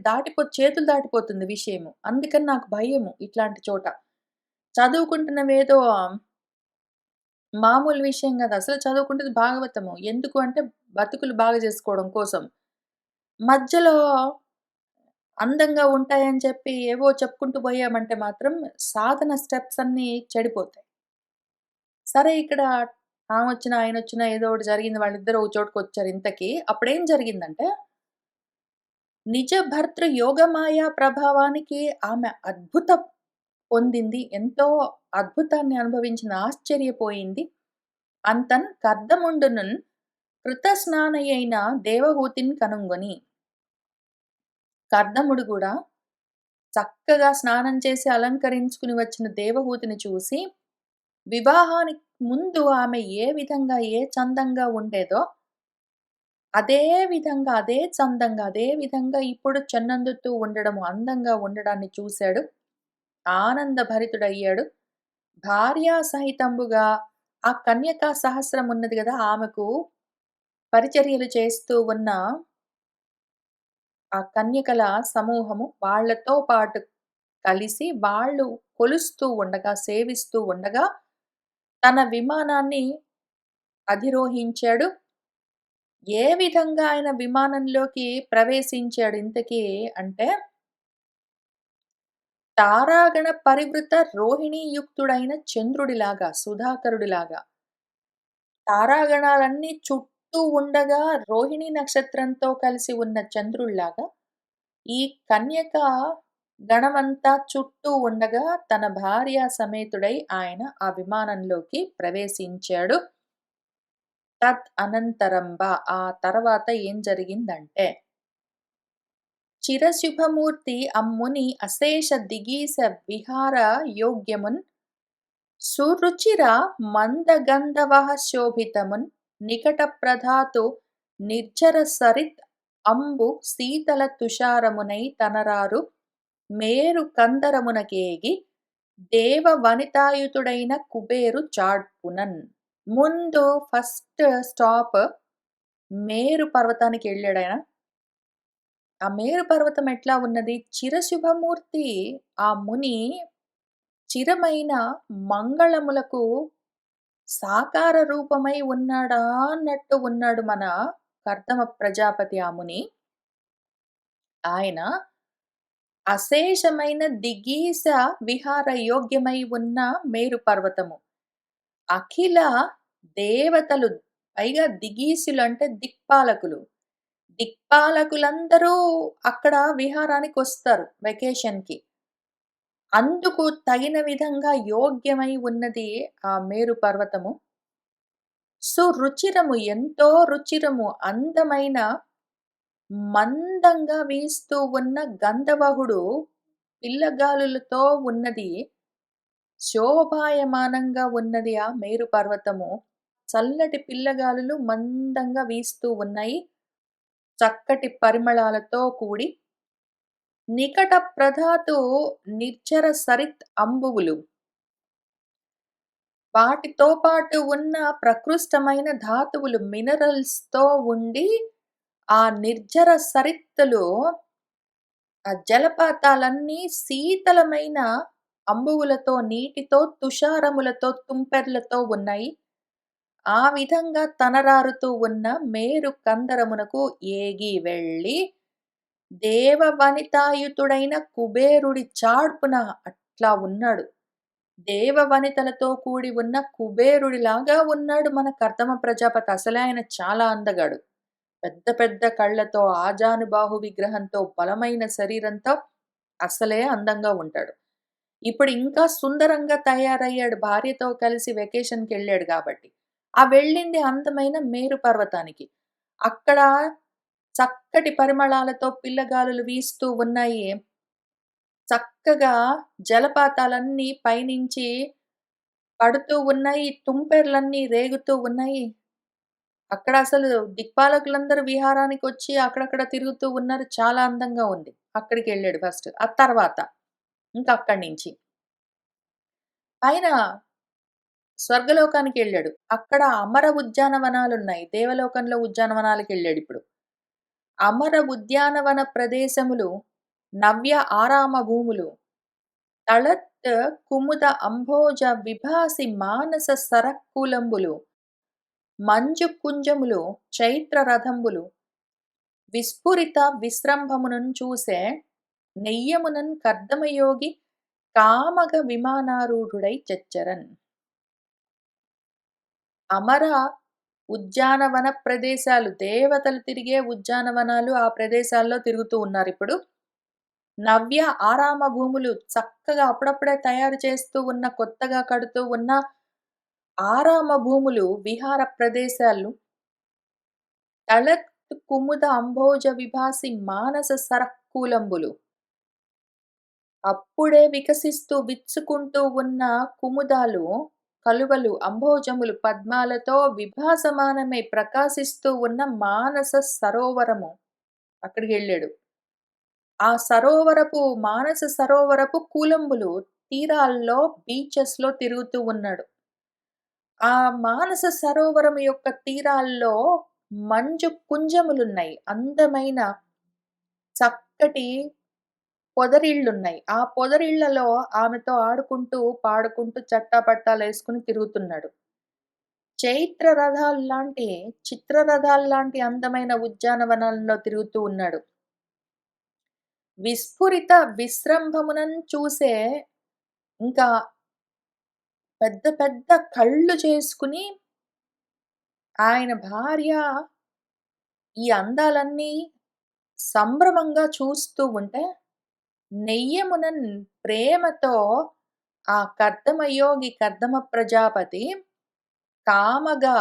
చేతులు దాటిపోతుంది విషయము. అందుకని నాకు భయము ఇట్లాంటి చోట. చదువుకుంటున్నవేదో మామూలు విషయం గాదు. అసలు చదువుకుంటేది భాగవతము. ఎందుకు అంటే బతుకులు బాగా జేసుకోవడం కోసం. మధ్యలో అందంగా ఉంటాయని చెప్పి ఏవో చెప్పుకుంటూ పోయామంటే మాత్రం సాధన స్టెప్స్ అన్నీ చెడిపోతాయి. సరే ఇక్కడ ఆమొచ్చినా, ఆయనొచ్చినా ఏదో ఒకటి జరిగింది. వాళ్ళిద్దరూ ఒక చోటుకొచ్చారు ఇంతకి. అప్పుడేం జరిగిందంటే నిజ భర్తృ యోగమాయ ప్రభావానికి ఆమె పొందింది. ఎంతో అద్భుతాన్ని అనుభవించింది. ఆశ్చర్యపోయింది. అంతన్ కర్దముండునున్ కృతస్నానయైన దేవహూతిన్ కనుంగొని. కర్దముడు గూడా చక్కగా స్నానం చేసి అలంకరించుకుని వచ్చిన దేవహూతిని చూసి, వివాహానికి ముందు ఆమె ఏ విధంగా, ఏ చందంగా ఉండేదో, అదే విధంగా, అదే చందంగా, అదే విధంగా ఇప్పుడు చెన్నందుతూ ఉండడము, అందంగా ఉండడాన్ని చూసాడు. ఆనందభరితుడయ్యాడు. భార్యా సహితంబుగా ఆ కన్యకా సహస్రం ఉన్నది గదా! ఆమెకు పరిచర్యలు చేస్తూ ఉన్న ఆ కన్యకల సమూహము వాళ్ళతో పాటు కలిసి వాళ్ళు కొలుస్తూ ఉండగా, సేవిస్తూ ఉండగా తన విమానాన్ని అధిరోహించాడు. ఏ విధంగా ఆయన విమానంలోకి ప్రవేశించాడు ఇంతకీ అంటే, తారాగణ పరివృత రోహిణీయుక్తుడైన చంద్రుడిలాగా, సుధాకరుడిలాగా. తారాగణాలన్నీ చుట్టూ ఉండగా, రోహిణీ నక్షత్రంతో కలిసి ఉన్న చంద్రుడిలాగా, ఈ కన్యక గణమంతా చుట్టూ ఉండగా, తన భార్య సమేతుడై ఆయన ఆ విమానంలోకి ప్రవేశించాడు. అనంతరంబ ఆ తర్వాత ఏం జరిగిందంటే, చిరశుభమూర్తి అమ్ముని అశేష దిగీశ విహార యోగ్యమున్ సురుచిర మందగంధవః శోభితమున్ నికట ప్రధాతు నిర్జర సరిత్ అంబు శీతల తుషారమునై తనరారు మేరు కందరమునకేగి దేవ వనితాయుతుడైన కుబేరు చాడ్పునన్. ముందు ఫస్ట్ స్టాప్ మేరు పర్వతానికెళ్ళాడాయన. ఆ మేరు పర్వతం ఎట్లా ఉన్నది? చిరశుభమూర్తి ఆ ముని చిరమైన మంగళములకు సాకార రూపమై ఉన్నాడా అన్నట్టు ఉన్నాడు మన కర్దమ ప్రజాపతి ఆ ముని. ఆయన అశేషమైన దిగీశ విహార యోగ్యమై ఉన్న మేరు పర్వతము. అఖిల దేవతలు పైగా దిగీసులు అంటే దిక్పాలకులు. దిక్పాలకులందరూ అక్కడ విహారానికొస్తారు వెకేషన్‌కి. అందుకు తగిన విధంగా యోగ్యమై ఉన్నది ఆ మేరు పర్వతము. సురుచిరము ఎంతో రుచిరము అందమైన మందంగా వీస్తూ ఉన్న గంధవహుడు పిల్లగాలులతో ఉన్నది. శోభాయమానంగా ఉన్నది ఆ మేరు పర్వతము. చల్లటి పిల్లగాలులు మందంగా వీస్తూ ఉన్నాయి. చక్కటి పరిమళాలతో కూడి నికట ప్రధాతు నిర్జర సరిత్ అంబువులు. వాటితో పాటు ఉన్న ప్రకృష్టమైన ధాతువులు మినరల్స్‌తో ఉండి, ఆ నిర్జర సరిత్తులు ఆ జలపాతాలన్నీ శీతలమైన అంబువులతో, నీటితో, తుషారములతో, తుంపెర్లతో ఉన్నాయి. ఆ విధంగా తనరారుతూ ఉన్న మేరు కందరమునకు ఏగి వెళ్ళి, దేవవనితాయుతుడైన కుబేరుడి చాడ్పున అట్లా ఉన్నాడు. దేవవనితలతో కూడి ఉన్న కుబేరుడిలాగా ఉన్నాడు మన కర్దమ ప్రజాపతి. అసలే ఆయన చాలా అందగాడు. పెద్ద పెద్ద కళ్ళతో, ఆజానుబాహు విగ్రహంతో, బలమైన శరీరంతో అసలే అందంగా ఉంటాడు. ఇప్పుడు ఇంకా సుందరంగా తయారయ్యాడు భార్యతో కలిసి వెకేషన్‌కెళ్ళాడు గాబట్టి. ఆ వెళ్ళింది అందమైన మేరు పర్వతానికి. అక్కడ చక్కటి పరిమళాలతో పిల్లగాలులు వీస్తూ ఉన్నాయి. చక్కగా జలపాతాలన్నీ పైనుంచి పడుతూ ఉన్నాయి. తుంపెర్లన్నీ రేగుతూ ఉన్నాయి. అక్కడ అసలు దిక్పాలకులందరూ విహారానికొచ్చి అక్కడక్కడ తిరుగుతూ ఉన్నారు. చాలా అందంగా ఉంది. అక్కడికెళ్ళాడు ఫస్ట్. ఆ తర్వాత ఇంక అక్కడి నుంచి ఆయన స్వర్గలోకానికెళ్ళాడు. అక్కడ అమర ఉద్యానవనాలున్నాయి. దేవలోకంలో ఉద్యానవనాలకెళ్ళాడిప్పుడు. అమర ఉద్యానవన ప్రదేశములు, నవ్య ఆరామ భూములు, తళత్ కుముద అంభోజ విభాసి మానస సరక్కూలంబులు, మంజు కుంజములు, చైత్ర రథంబులు, విస్ఫురిత విశ్రంభమునన్ చూసె నెయ్యమునన్ కర్దమయోగి కామగ విమానారూఢుడై చచ్చరన్. అమర ఉద్యానవన ప్రదేశాలు, దేవతలు తిరిగే ఉద్యానవనాలు ఆ ప్రదేశాల్లో తిరుగుతూ ఉన్నారిప్పుడు. నవ్య ఆరామ భూములు చక్కగా అప్పుడప్పుడే తయారు చేస్తూ ఉన్న, కొత్తగా కడుతూ ఉన్న ఆరామ భూములు, విహార ప్రదేశాలు. తళత్ కుముద అంభోజ విభాసి మానస సరక్కూలంబులు. అప్పుడే వికసిస్తూ, విచ్చుకుంటూ ఉన్న కుముదాలు, కలువలు, అంభోజములు, పద్మాలతో విభాసమానమై ప్రకాశిస్తూ ఉన్న మానస సరోవరము అక్కడికెళ్ళాడు. ఆ సరోవరపు మానస సరోవరపు కూలంబులు తీరాల్లో, బీచెస్‌లో తిరుగుతూ ఉన్నాడు. ఆ మానస సరోవరం యొక్క తీరాల్లో మంచు కుంజములున్నాయి. అందమైన చక్కటి పొదరిళ్ళున్నాయి. ఆ పొదరిళ్ళలో ఆమెతో ఆడుకుంటూ, పాడుకుంటూ చట్టాపట్టాలేసుకొని తిరుగుతున్నాడు. చైత్ర రథాల్లాంటి, చిత్ర రథాల్లాంటి అందమైన ఉద్యానవనాల్లో తిరుగుతూ ఉన్నాడు. విస్ఫురిత విశ్రంభమునన్ చూసే ఇంకా పెద్ద పెద్ద కళ్ళు చేసుకొని ఆయన భార్య ఈ అందాలన్నీ సంభ్రమంగా చూస్తూ ఉంటే, నెయ్యమునన్ ప్రేమతో ఆ కర్దమయోగి కర్దమ ప్రజాపతి కామగా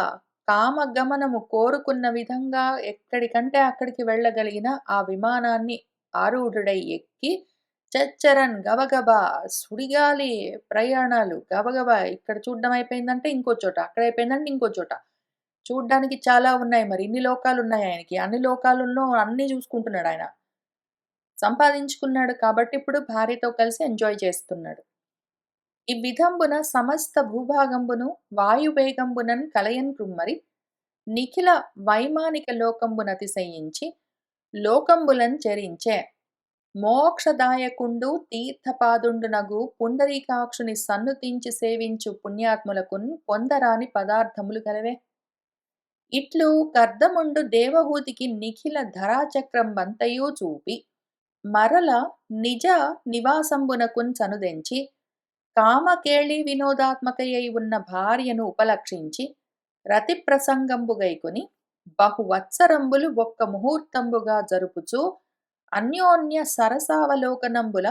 కామగమనము కోరుకున్న విధంగా ఎక్కడికంటే అక్కడికి వెళ్ళగలిగిన ఆ విమానాన్ని ఆరూఢుడై ఎక్కి చచ్చరన్ గబగబా సుడిగాలి ప్రయాణాలు గబగబా ఇక్కడ చూడ్డం అయిపోయిందంటే ఇంకో చోట, అక్కడ అయిపోయిందంటే ఇంకో చోట. చూడ్డానికి చాలా ఉన్నాయి మరి. ఇన్ని లోకాలున్నాయి ఆయనకి. అన్ని లోకాలున్నో అన్నీ చూసుకుంటున్నాడాయన. సంపాదించుకున్నాడు కాబట్టి ఇప్పుడు భార్యతో కలిసి ఎంజాయ్ చేస్తున్నాడు. ఈ విధంబున సమస్త భూభాగంబును వాయువేగంబునన్ కలయన్ కృమ్మరి నిఖిల వైమానిక లోకంబునతిశయించి లోకంబులన్ చరించే మోక్షదాయకుండు తీర్థపాదుండునగు పుండరీకాక్షుని సన్నుతించి సేవించు పుణ్యాత్ములకున్ పొందరాని పదార్థములు గలవే. ఇట్లు కర్దముండు దేవహూతికి నిఖిల ధరాచక్రంబంతయు చూపి మరల నిజ నివాసంబునకున్ చనుదెంచి కామకేళి వినోదాత్మకయై ఉన్న భార్యను ఉపలక్షించి రతి ప్రసంగంబుగైకొని బహువత్సరంబులు ఒక్క ముహూర్తంబుగా జరుపుచు అన్యోన్య సరసావలోకనంబుల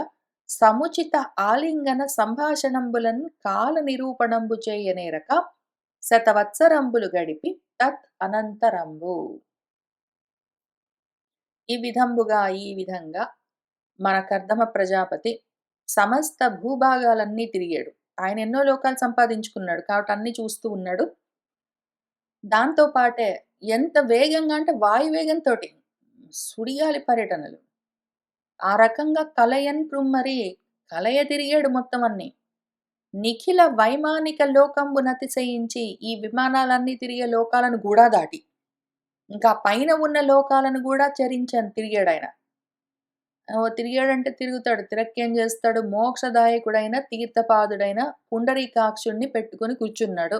సముచిత ఆలింగన సంభాషణంబులన్ కాల నిరూపణంబు చేయనేరక శతవత్సరంబులు గడిపి తత్ అనంతరంబు. ఈ విధంగా మన కర్దమ ప్రజాపతి సమస్త భూభాగాలన్నీ తిరిగాడు. ఆయన ఎన్నో లోకాలు సంపాదించుకున్నాడు. కాబట్టి అన్నీ చూస్తూ ఉన్నాడు. దాంతో పాటే ఎంత వేగంగా అంటే వాయువేగంతోటి సుడిగాలి పర్యటనలు. ఆ రకంగా కలయన్ కృమ్మరి కలయ తిరిగాడు మొత్తం అన్నీ. నిఖిల వైమానిక లోకంబునతిశయించి ఈ విమానాలన్నీ తిరిగే లోకాలను గూడా దాటి, ఇంకా పైన ఉన్న లోకాలను గూడా తిరిగాడాయన. తిరిగాడంటే తిరుగుతాడు. తిరక్కేం చేస్తాడు? మోక్షదాయకుడైన తీర్థపాదుడైన పుండరీకాక్షుడిని పెట్టుకొని కూర్చున్నాడు.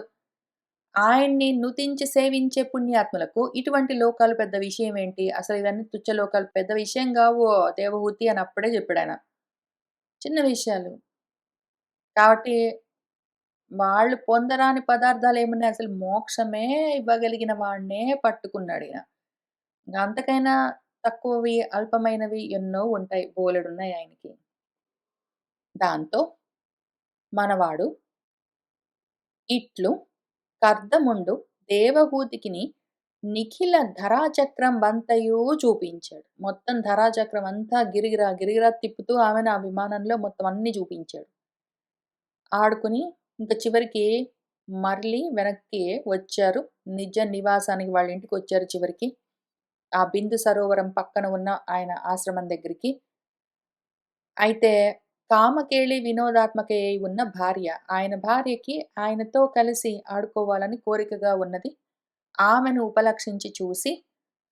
ఆయన్ని నుతించి సేవించే పుణ్యాత్ములకు ఇటువంటి లోకాలు పెద్ద విషయం ఏంటి? అసలు ఇవన్నీ తుచ్చ లోకాలు పెద్ద విషయం గావు దేవహూతి అని అప్పుడే చెప్పాడాయన. చిన్న విషయాలు. కాబట్టి వాళ్ళు పొందరాని పదార్థాలేమున్నాయి? అసలు మోక్షమే ఇవ్వగలిగిన వాడినే పట్టుకున్నాడిన. ఇంక అంతకైనా తక్కువవి, అల్పమైనవి ఎన్నో ఉంటాయి. బోలెడున్నాయి ఆయనకి. దాంతో మనవాడు ఇట్లు కర్దముండు దేవహూతికిని నిఖిల ధరాచక్రం బంతయూ చూపించాడు. మొత్తం ధరాచక్రం అంతా గిరిగిరా, గిరిగిరా తిప్పుతూ ఆమెను ఆ విమానంలో మొత్తం అన్నీ చూపించాడు. ఆడుకుని ఇంక చివరికి మరలి వెనక్కి వచ్చారు. నిజ నివాసానికి వాళ్ళ ఇంటికొచ్చారు చివరికి. ఆ బిందు సరోవరం పక్కన ఉన్న ఆయన ఆశ్రమం దగ్గరికి. అయితే కామకేళి వినోదాత్మకయై ఉన్న భార్య. ఆయన భార్యకి ఆయనతో కలిసి ఆడుకోవాలని కోరికగా ఉన్నది. ఆమెను ఉపలక్షించి చూసి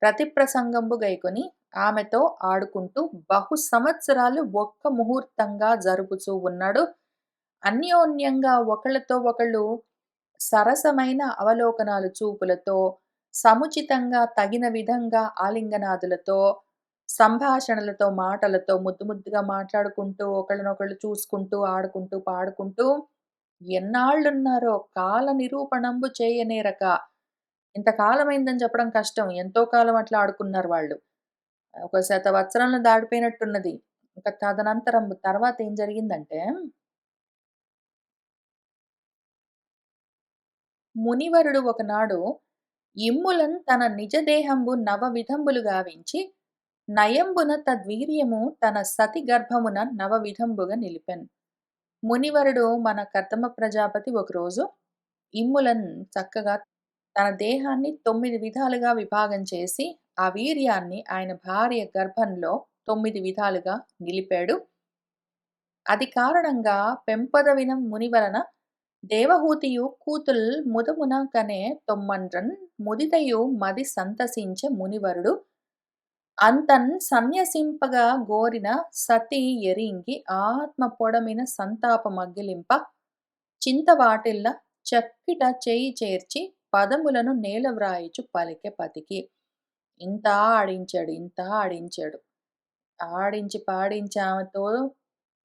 ప్రతిప్రసంగంబు గైకొని ఆమెతో ఆడుకుంటూ బహు సంవత్సరాలు ఒక్క ముహూర్తంగా జరుపుచూ ఉన్నాడు. అన్యోన్యంగా ఒకళ్ళతో ఒకళ్ళు సరసమైన అవలోకనాలు చూపులతో, సముచితంగా తగిన విధంగా ఆలింగనాదులతో, సంభాషణలతో, మాటలతో ముద్దు ముద్దుగా మాట్లాడుకుంటూ, ఒకళ్ళనొకళ్ళు చూసుకుంటూ, ఆడుకుంటూ, పాడుకుంటూ ఎన్నాళ్ళున్నారో కాల నిరూపణంబు చేయనేరక. ఇంతకాలమైందని చెప్పడం కష్టం. ఎంతో కాలం అట్లా ఆడుకున్నారు వాళ్ళు. ఒక శతవత్సరాలను దాటిపోయినట్టున్నది. ఇంక తదనంతరం తర్వాత ఏం జరిగిందంటే, మునివరుడు ఒకనాడు ఇమ్ములన్ తన నిజ దేహంబు నవ విధంబులు గావించి నయంబున తద్వీర్యము తన సతి గర్భమున నవ విధంబుగా నిలిపెన్. మునివరుడు మన కర్దమ ప్రజాపతి ఒకరోజు ఇమ్ములన్ చక్కగా తన దేహాన్ని 9 విధాలుగా విభాగం చేసి, ఆ వీర్యాన్ని ఆయన భార్య గర్భంలో 9 విధాలుగా నిలిపాడు. అది కారణంగా పెంపొదవిన మునివలన దేవహూతియు కూతుల్ ముదమున కనే తొమ్మండ్రన్ ముదితయు మది సంతసించే మునివరుడు అంతన్ సన్యసింపగా గోరిన సతి ఎరింగి ఆత్మ పొడమిన సంతాపమగ్గిలింప చింతవాటిల్ల చక్కిట చేయి చేర్చి పదములను నేల వ్రాయిచు పలికె పతికి. ఇంత ఆడించాడు, ఇంత ఆడించాడు. ఆడించి పాడించి ఆమెతో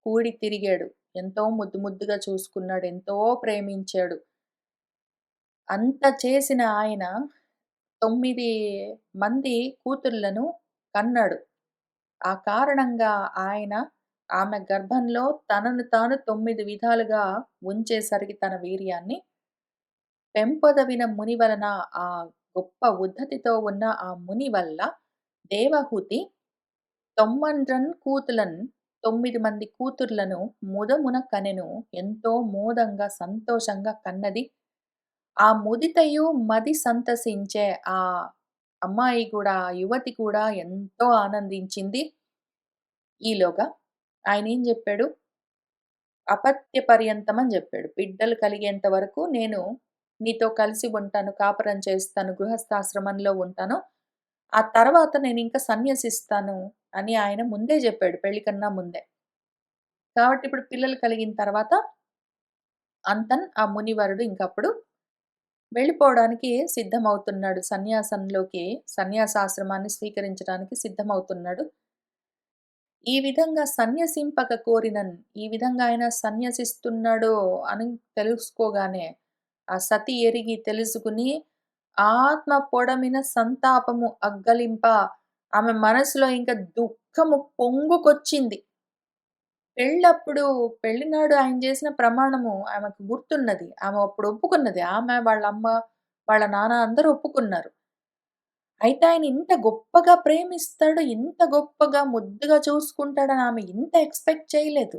కూడి తిరిగాడు. ఎంతో ముద్దు ముద్దుగా చూసుకున్నాడు. ఎంతో ప్రేమించాడు. అంత చేసిన ఆయన 9 మంది కూతుళ్ళను కన్నాడు. ఆ కారణంగా ఆయన ఆమె గర్భంలో తనను తాను 9 విధాలుగా ఉంచేసరికి తన వీర్యాన్ని పెంపొదవిన ముని వలన ఆ గొప్ప ఉద్ధతితో ఉన్న ఆ ముని వల్ల దేవహూతి తొమ్మండ్రన్ కూతులన్ 9 మంది కూతుర్లను ముదమున కనెను. ఎంతో మోదంగా సంతోషంగా కన్నది. ఆ ముదితయు మది సంతసించే ఆ అమ్మాయి కూడా, ఆ యువతి కూడా ఎంతో ఆనందించింది. ఈలోగా ఆయనేం జెప్పాడు, అపత్య పర్యంతం అని జెప్పాడు. బిడ్డలు కలిగేంత వరకు నేను నీతో కలిసి ఉంటాను, కాపురం చేస్తాను, గృహస్థాశ్రమంలో ఉంటాను. ఆ తర్వాత నేనింక సన్యసిస్తాను అని ఆయన ముందే జెప్పాడు పెళ్లి కన్నా ముందే. కాబట్టి ఇప్పుడు పిల్లలు కలిగిన తర్వాత అంతన్ ఆ మునివరుడు ఇంకప్పుడు వెళ్ళిపోవడానికి సిద్ధమవుతున్నాడు. సన్యాసంలోకి సన్యాసాశ్రమాన్ని స్వీకరించడానికి సిద్ధమవుతున్నాడు. ఈ విధంగా సన్యసింపక కోరినన్ ఈ విధంగా ఆయన సన్యసిస్తున్నాడు అని తెలుసుకోగానే ఆ సతి ఎరిగి తెలుసుకుని ఆత్మ పొడమిన సంతాపము అగ్గలింప ఆమె మనసులో ఇంక దుఃఖము పొంగుకొచ్చింది. పెళ్ళప్పుడు పెళ్ళినాడు ఆయన చేసిన ప్రమాణము ఆమెకు గుర్తున్నది. ఆమె అప్పుడు ఒప్పుకున్నది. ఆమె, వాళ్ళ అమ్మ, వాళ్ళ నాన్న అందరూ ఒప్పుకున్నారు. అయితే ఆయన ఇంత గొప్పగా ప్రేమిస్తాడు, ఇంత గొప్పగా ముద్దుగా చూసుకుంటాడని ఆమె ఇంత ఎక్స్‌పెక్ట్ చేయలేదు.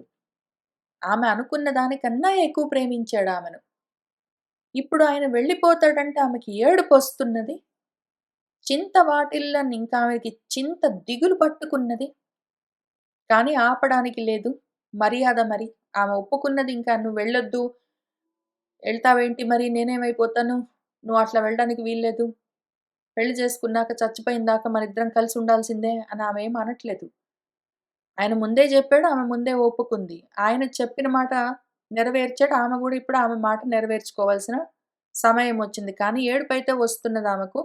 ఆమె అనుకున్న దానికన్నా ఎక్కువ ప్రేమించాడామెను. ఇప్పుడు ఆయన వెళ్ళిపోతాడంటే ఆమెకి ఏడుపొస్తున్నది. చింత వాటిల్లని ఇంకా ఆమెకి చింత దిగులు పట్టుకున్నది. కానీ ఆపడానికి లేదు. మర్యాద మరి. ఆమె ఒప్పుకున్నది ఇంకా "నువ్వు వెళ్ళొద్దు. ఎళ్తావేంటి మరి? నేనేమైపోతాను? నువ్వు అట్లా వెళ్ళడానికి వీల్లేదు. పెళ్లి చేసుకున్నాక చచ్చిపోయిన దాకా మనిద్దరం కలిసి ఉండాల్సిందే" అని ఆమె ఏమి అనట్లేదు. ఆయన ముందే జెప్పాడు. ఆమె ముందే ఒప్పుకుంది. ఆయన చెప్పిన మాట నెరవేర్చాడు. ఆమె గూడా ఇప్పుడు ఆమె మాట నెరవేర్చుకోవాల్సిన సమయమొచ్చింది. కానీ ఏడుపైతే వస్తున్నదామెకు.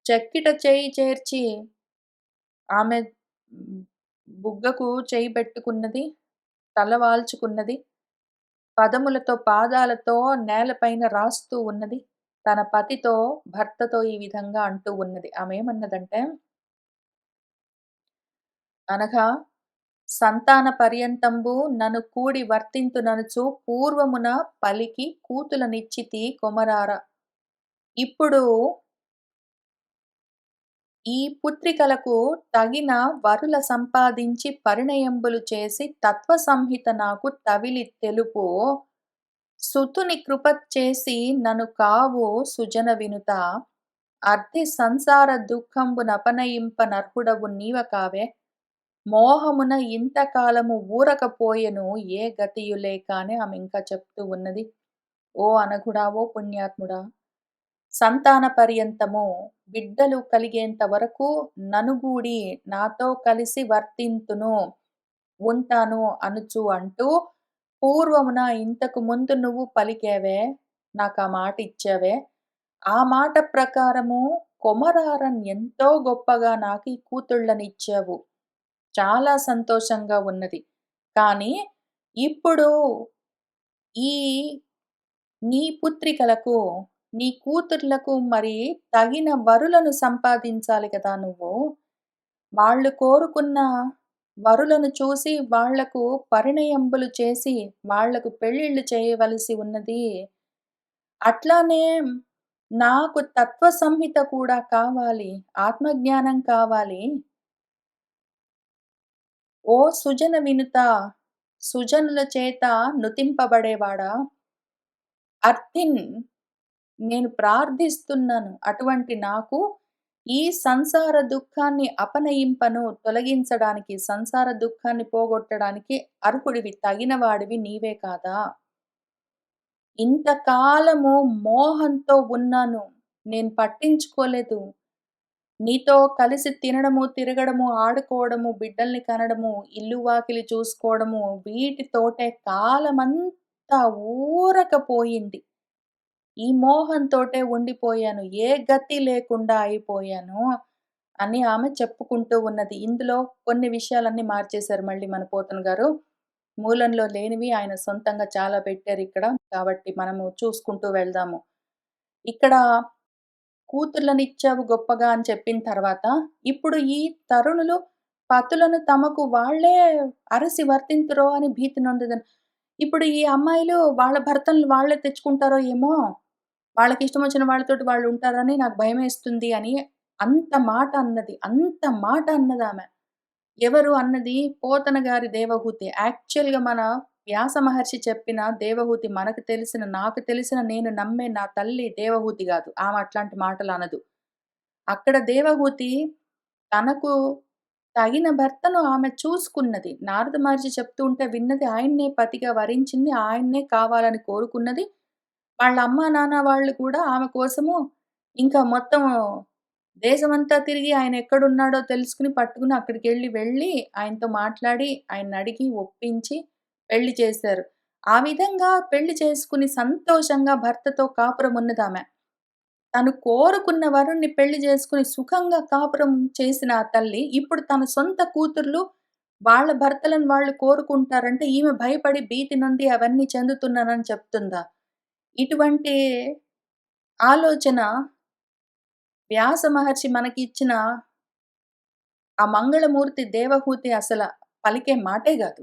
చెక్కిట చేయి చేర్చి ఆమె హ్మ్, బుగ్గకు చెయ్యి బెట్టుకున్నది. తల వాల్చుకున్నది. పదములతో, పాదాలతో నేలపైన రాస్తూ ఉన్నది. తన పతితో, భర్తతో ఈ విధంగా అంటూ ఉన్నది. ఆమేమన్నదంటే, అనగా సంతాన పర్యంతంబు నను కూడి వర్తింతుననుచు పూర్వమున పలికి కూతులనిచ్చితి కొమరార. ఇప్పుడు ఈ పుత్రికలకు తగిన వరుల సంపాదించి పరిణయంబులు చేసి తత్వ సంహిత నాకు తవిలి తెలుపు సుతుని కృపచేసి నను కావు సుజన వినుత అర్ధి సంసార దుఃఖంబునపనయింప నర్హుడవు నీవ కావే మోహమున ఇంతకాలము ఊరకపోయెను ఏ గతియు లేక అని ఆమె ఇంకా చెప్తూ ఉన్నది. ఓ అనఘుడా! ఓ పుణ్యాత్ముడా! సంతాన పర్యంతము బిడ్డలు కలిగేంత వరకు ననుగూడి నాతో కలిసి వర్తింతును, ఉంటాను అనుచు అంటూ పూర్వమున ఇంతకు ముందు నువ్వు పలికావే, నాకా మాట ఇచ్చావే, ఆ మాట ప్రకారము కొమరారన్ ఎంతో గొప్పగా నాకీ కూతుళ్ళనిచ్చావు. చాలా సంతోషంగా ఉన్నది. కానీ ఇప్పుడు ఈ నీ పుత్రికలకు, నీ కూతుర్లకు మరి తగిన వరులను సంపాదించాలి కదా నువ్వు. వాళ్ళు కోరుకున్న వరులను చూసి వాళ్లకు పరిణయంబులు చేసి, వాళ్లకు పెళ్ళిళ్ళు చేయవలసి ఉన్నది. అట్లానే నాకు తత్వ సంహిత కూడా కావాలి. ఆత్మజ్ఞానం కావాలి. ఓ సుజన వినుత, సుజనుల చేత నుతింపబడేవాడా! అర్థిన్ నేను ప్రార్థిస్తున్నాను. అటువంటి నాకు ఈ సంసార దుఃఖాన్ని అపనయింపను తొలగించడానికి, సంసార దుఃఖాన్ని పోగొట్టడానికి అర్హుడివి, తగిన వాడివి నీవే కాదా! ఇంతకాలము మోహంతో ఉన్నాను. నేను పట్టించుకోలేదు. నీతో కలిసి తినడము, తిరగడము, ఆడుకోవడము, బిడ్డల్ని కనడము, ఇల్లు వాకిలి చూసుకోవడము, వీటితోటే కాలమంతా ఊరకపోయింది. ఈ మోహంతోటే ఉండిపోయాను. ఏ గతి లేకుండా అయిపోయాను అని ఆమె చెప్పుకుంటూ ఉన్నది. ఇందులో కొన్ని విషయాలన్నీ మార్చేశారు మళ్ళీ మన పోతన గారు. మూలంలో లేనివి ఆయన సొంతంగా చాలా పెట్టారిక్కడ. కాబట్టి మనము చూసుకుంటూ వెళ్దాము. ఇక్కడ కూతుర్లనిచ్చావు గొప్పగా అని చెప్పిన తర్వాత, ఇప్పుడు ఈ తరుణులు పతులను తమకు వాళ్ళే అరసి వర్తింతురో అని భీతి నొందెదను. ఇప్పుడు ఈ అమ్మాయిలు వాళ్ళ భర్తలను వాళ్ళే తెచ్చుకుంటారో ఏమో! వాళ్ళకిష్టమొచ్చిన వాళ్ళతోటి వాళ్ళుంటారని నాకు భయమేస్తుంది అని అంత మాట అన్నది. అంత మాట అన్నదామె. ఎవరు అన్నది? పోతన గారి దేవహూతి. యాక్చువల్‌గా మన వ్యాస మహర్షి చెప్పిన దేవహూతి మనకు తెలిసిన, నాకు తెలిసిన, నేను నమ్మే నా తల్లి దేవహూతి గాదు. ఆమె అట్లాంటి మాటలనదు. అక్కడ దేవహూతి తనకు తగిన భర్తను ఆమె చూసుకున్నది. నారద మహర్షి చెప్తూ ఉంటే విన్నది. ఆయన్నే పతిగా వరించింది. ఆయన్నే కావాలని కోరుకున్నది. వాళ్ళ అమ్మా, నాన్న వాళ్ళు కూడా ఆమె కోసము ఇంకా మొత్తం దేశమంతా తిరిగి ఆయనెక్కడున్నాడో తెలుసుకొని, పట్టుకుని వెళ్ళి ఆయనతో మాట్లాడి, ఆయన్నడిగి, ఒప్పించి పెళ్లి చేశారు. ఆ విధంగా పెళ్లి చేసుకుని సంతోషంగా భర్తతో కాపురమున్నదామె. తను కోరుకున్న వరుణ్ణి పెళ్లి చేసుకొని సుఖంగా కాపురం చేసిన ఆ తల్లి, ఇప్పుడు తన సొంత కూతుర్లు వాళ్ళ భర్తలను వాళ్ళు కోరుకుంటారంటే, ఈమె భయపడి భీతి నుండి అవన్నీ చెందుతున్నానని చెప్తుందా? ఇటువంటి ఆలోచన వ్యాస మహర్షి మనకిచ్చిన ఆ మంగళమూర్తి దేవహూతి అసల పలికే మాటే గాదు.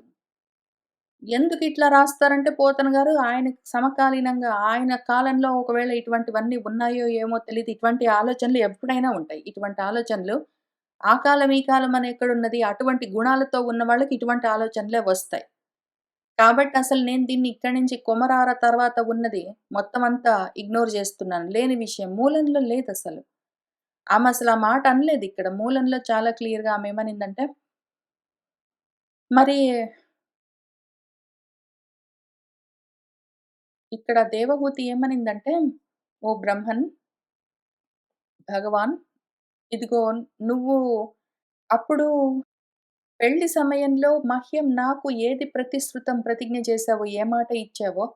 ఎందుకిట్లా రాస్తారంటే పోతన గారు ఆయనకి సమకాలీనంగా ఆయన కాలంలో ఒకవేళ ఇటువంటివన్నీ ఉన్నాయో ఏమో తెలీదు. ఇటువంటి ఆలోచనలు ఎప్పుడైనా ఉంటాయి. ఇటువంటి ఆలోచనలు ఆ కాలం, ఈ కాలం అని ఎక్కడున్నది? అటువంటి గుణాలతో ఉన్న వాళ్ళకి ఇటువంటి ఆలోచనలే వస్తాయి. కాబట్టి అసలు నేను దీన్ని ఇక్కడి నుంచి కొమరార తర్వాత ఉన్నది మొత్తం అంతా ఇగ్నోర్ జేస్తున్నాను. లేని విషయం. మూలంలో లేదసలు. ఆమె అసలు ఆ మాట అనలేదిక్కడ. మూలంలో చాలా క్లియర్‌గా ఆమె ఏమనిందంటే, మరి ఇక్కడ దేవహూతి ఏమనిందంటే, "ఓ బ్రహ్మన్, భగవాన్ ఇదిగో నువ్వు అప్పుడు పెళ్లి సమయంలో మహ్యం నాకు ఏది ప్రతిశ్రుతం ప్రతిజ్ఞ చేశావో, ఏ మాట ఇచ్చావో,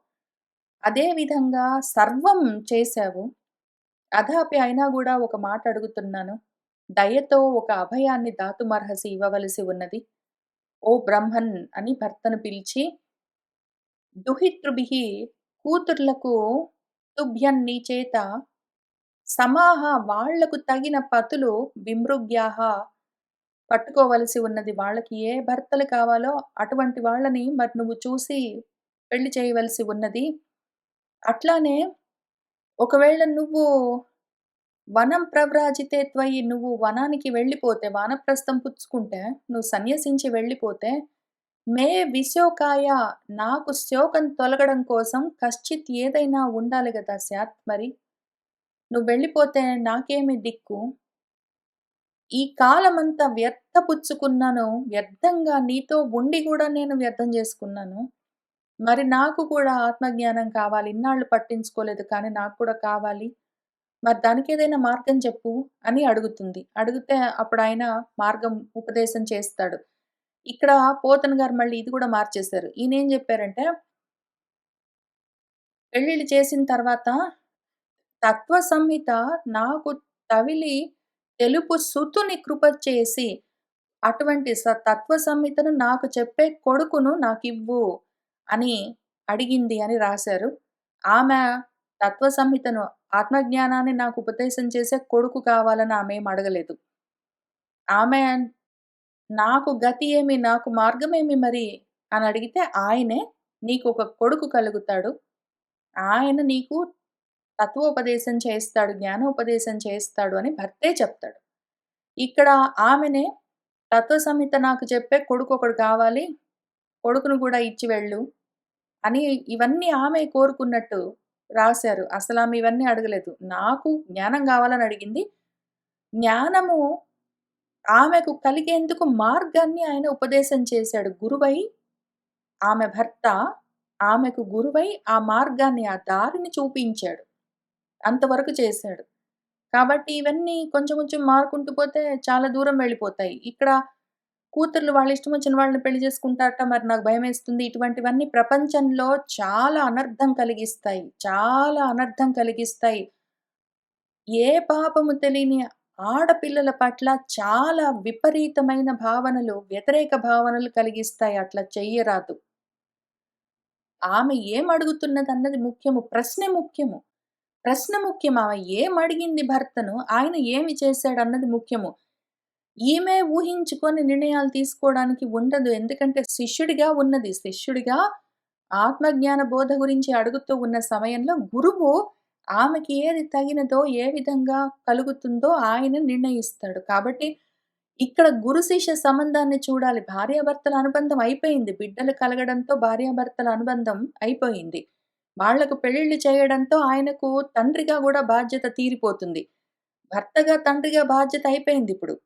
అదే విధంగా సర్వం చేశావు. అథాపి అయినా గూడా ఒక మాట అడుగుతున్నాను. దయతో ఒక అభయాన్ని దాతుమర్హసి ఇవ్వవలసి ఉన్నది. ఓ బ్రహ్మన్" అని భర్తను పిలిచి, "దుహితృభిః కూతుర్లకు తుభ్యం నీ చేత సమాహ వాళ్లకు తగిన పతులు విమృగ్యాః పట్టుకోవలసి ఉన్నది. వాళ్ళకి ఏ భర్తలు కావాలో అటువంటి వాళ్ళని మరి నువ్వు చూసి పెళ్లి చేయవలసి ఉన్నది. అట్లానే ఒకవేళ నువ్వు వనం ప్రవ్రాజితే త్వయి నువ్వు వనానికి వెళ్ళిపోతే, వానప్రస్థం పుచ్చుకుంటే, నువ్వు సన్యసించి వెళ్ళిపోతే, మే విశోకాయ నాకు శోకం తొలగడం కోసం కశ్చిత్ ఏదైనా ఉండాలి గదా! స్యాత్ మరి. నువ్వు వెళ్ళిపోతే నాకేమి దిక్కు? ఈ కాలమంతా వ్యర్థపుచ్చుకున్నాను. వ్యర్థంగా నీతో ఉండి గూడా నేను వ్యర్థం జేసుకున్నాను. మరి నాకు కూడా ఆత్మజ్ఞానం కావాలి. ఇన్నాళ్ళు పట్టించుకోలేదు కానీ నాకు కూడా కావాలి. మరి దానికేదైనా మార్గం చెప్పు అని అడుగుతుంది. అడిగితే అప్పుడాయన మార్గం ఉపదేశం చేస్తాడు. ఇక్కడ పోతన గారు మళ్ళీ ఇది కూడా మార్చేశారు. ఈయనేం జెప్పారంటే, పెళ్ళిళ్ళు చేసిన తర్వాత తత్వ సంహిత నాకు తవిలి తెలుపు సుతుని కృప చేసి, అటువంటి తత్వ సంహితను నాకు చెప్పే కొడుకును నాకివ్వు అని అడిగింది అని రాశారు. ఆమె తత్వ సంహితను, ఆత్మజ్ఞానాన్ని నాకు ఉపదేశం చేసే కొడుకు కావాలని ఆమేం అడగలేదు. ఆమె నాకు గతి ఏమి? నాకు మార్గమేమి మరి? అని అడిగితే ఆయనే నీకొక కొడుకు కలుగుతాడు. ఆయన నీకు తత్వోపదేశం చేస్తాడు, జ్ఞానోపదేశం చేస్తాడు అని భర్తే చెప్తాడు. ఇక్కడ ఆమెనే తత్వ సంహిత నాకు చెప్పే కొడుకొకడు కావాలి. కొడుకును కూడా ఇచ్చి వెళ్ళు అని ఇవన్నీ ఆమె కోరుకున్నట్టు రాశారు. అసలామె ఇవన్నీ అడగలేదు. నాకు జ్ఞానం గావాలని అడిగింది. జ్ఞానము ఆమెకు కలిగేందుకు మార్గాన్ని ఆయన ఉపదేశం చేశాడు. గురువై ఆమె భర్త ఆమెకు గురువై ఆ మార్గాన్ని, ఆ దారిని చూపించాడు. అంతవరకు చేశాడు. కాబట్టి ఇవన్నీ కొంచెం కొంచెం మారుకుంటూ పోతే చాలా దూరం వెళ్ళిపోతాయి. ఇక్కడ కూతుర్లు వాళ్ళ ఇష్టం వచ్చిన వాళ్ళని పెళ్లి చేసుకుంటారట. మరి నాకు భయమేస్తుంది. ఇటువంటివన్నీ ప్రపంచంలో చాలా అనర్థం కలిగిస్తాయి. చాలా అనర్థం కలిగిస్తాయి. ఏ పాపము తెలియని ఆడపిల్లల పట్ల చాలా విపరీతమైన భావనలు, వ్యతిరేక భావనలు కలిగిస్తాయి. అట్లా చెయ్యరాదు. ఆమె ఏమడుగుతున్నదన్నది ముఖ్యము. ప్రశ్న ముఖ్యము. ప్రశ్న ముఖ్యం. ఆమె ఏమడిగింది భర్తను, ఆయన ఏమి చేశాడన్నది ముఖ్యము. ఈమె ఊహించుకొని నిర్ణయాలు తీసుకోవడానికి ఉండదు. ఎందుకంటే శిష్యుడిగా ఉన్నది. శిష్యుడిగా ఆత్మజ్ఞాన బోధ గురించి అడుగుతూ ఉన్న సమయంలో గురువు ఆమెకి ఏది తగినదో, ఏ విధంగా కలుగుతుందో ఆయన నిర్ణయిస్తాడు. కాబట్టి ఇక్కడ గురు శిష్య సంబంధాన్ని చూడాలి. భార్యాభర్తల అనుబంధం అయిపోయింది. బిడ్డలు కలగడంతో భార్యాభర్తల అనుబంధం అయిపోయింది. వాళ్లకు పెళ్లిళ్లు చేయడంతో ఆయనకు తండ్రిగా గూడా బాధ్యత తీరిపోతుంది. భర్తగా, తండ్రిగా బాధ్యత అయిపోయిందిప్పుడు.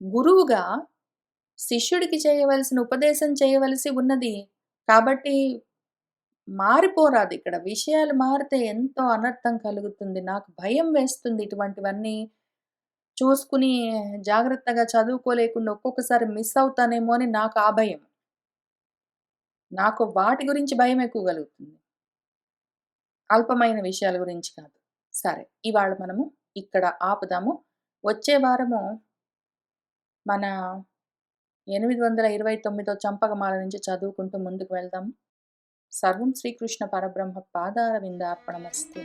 గురువుగా శిష్యుడికి చేయవలసిన ఉపదేశం చేయవలసి ఉన్నది. కాబట్టి మారిపోరాదిక్కడ. విషయాలు మారితే ఎంతో అనర్థం కలుగుతుంది. నాకు భయం వేస్తుంది ఇటువంటివన్నీ చూసుకుని జాగ్రత్తగా చదువుకోలేకుండా ఒక్కొక్కసారి మిస్ అవుతానేమో అని నాకు ఆ భయం. నాకు వాటి గురించి భయం ఎక్కువ కలుగుతుంది. అల్పమైన విషయాల గురించి కాదు. సరే. ఇవాళ మనము ఇక్కడ ఆపుదాము. వచ్చే వారము మన 829 చంపకమాల నుంచి చదువుకుంటూ ముందుకు వెళ్దాం. సర్వం శ్రీకృష్ణ పరబ్రహ్మ పాదారవిందార్పణమస్తు.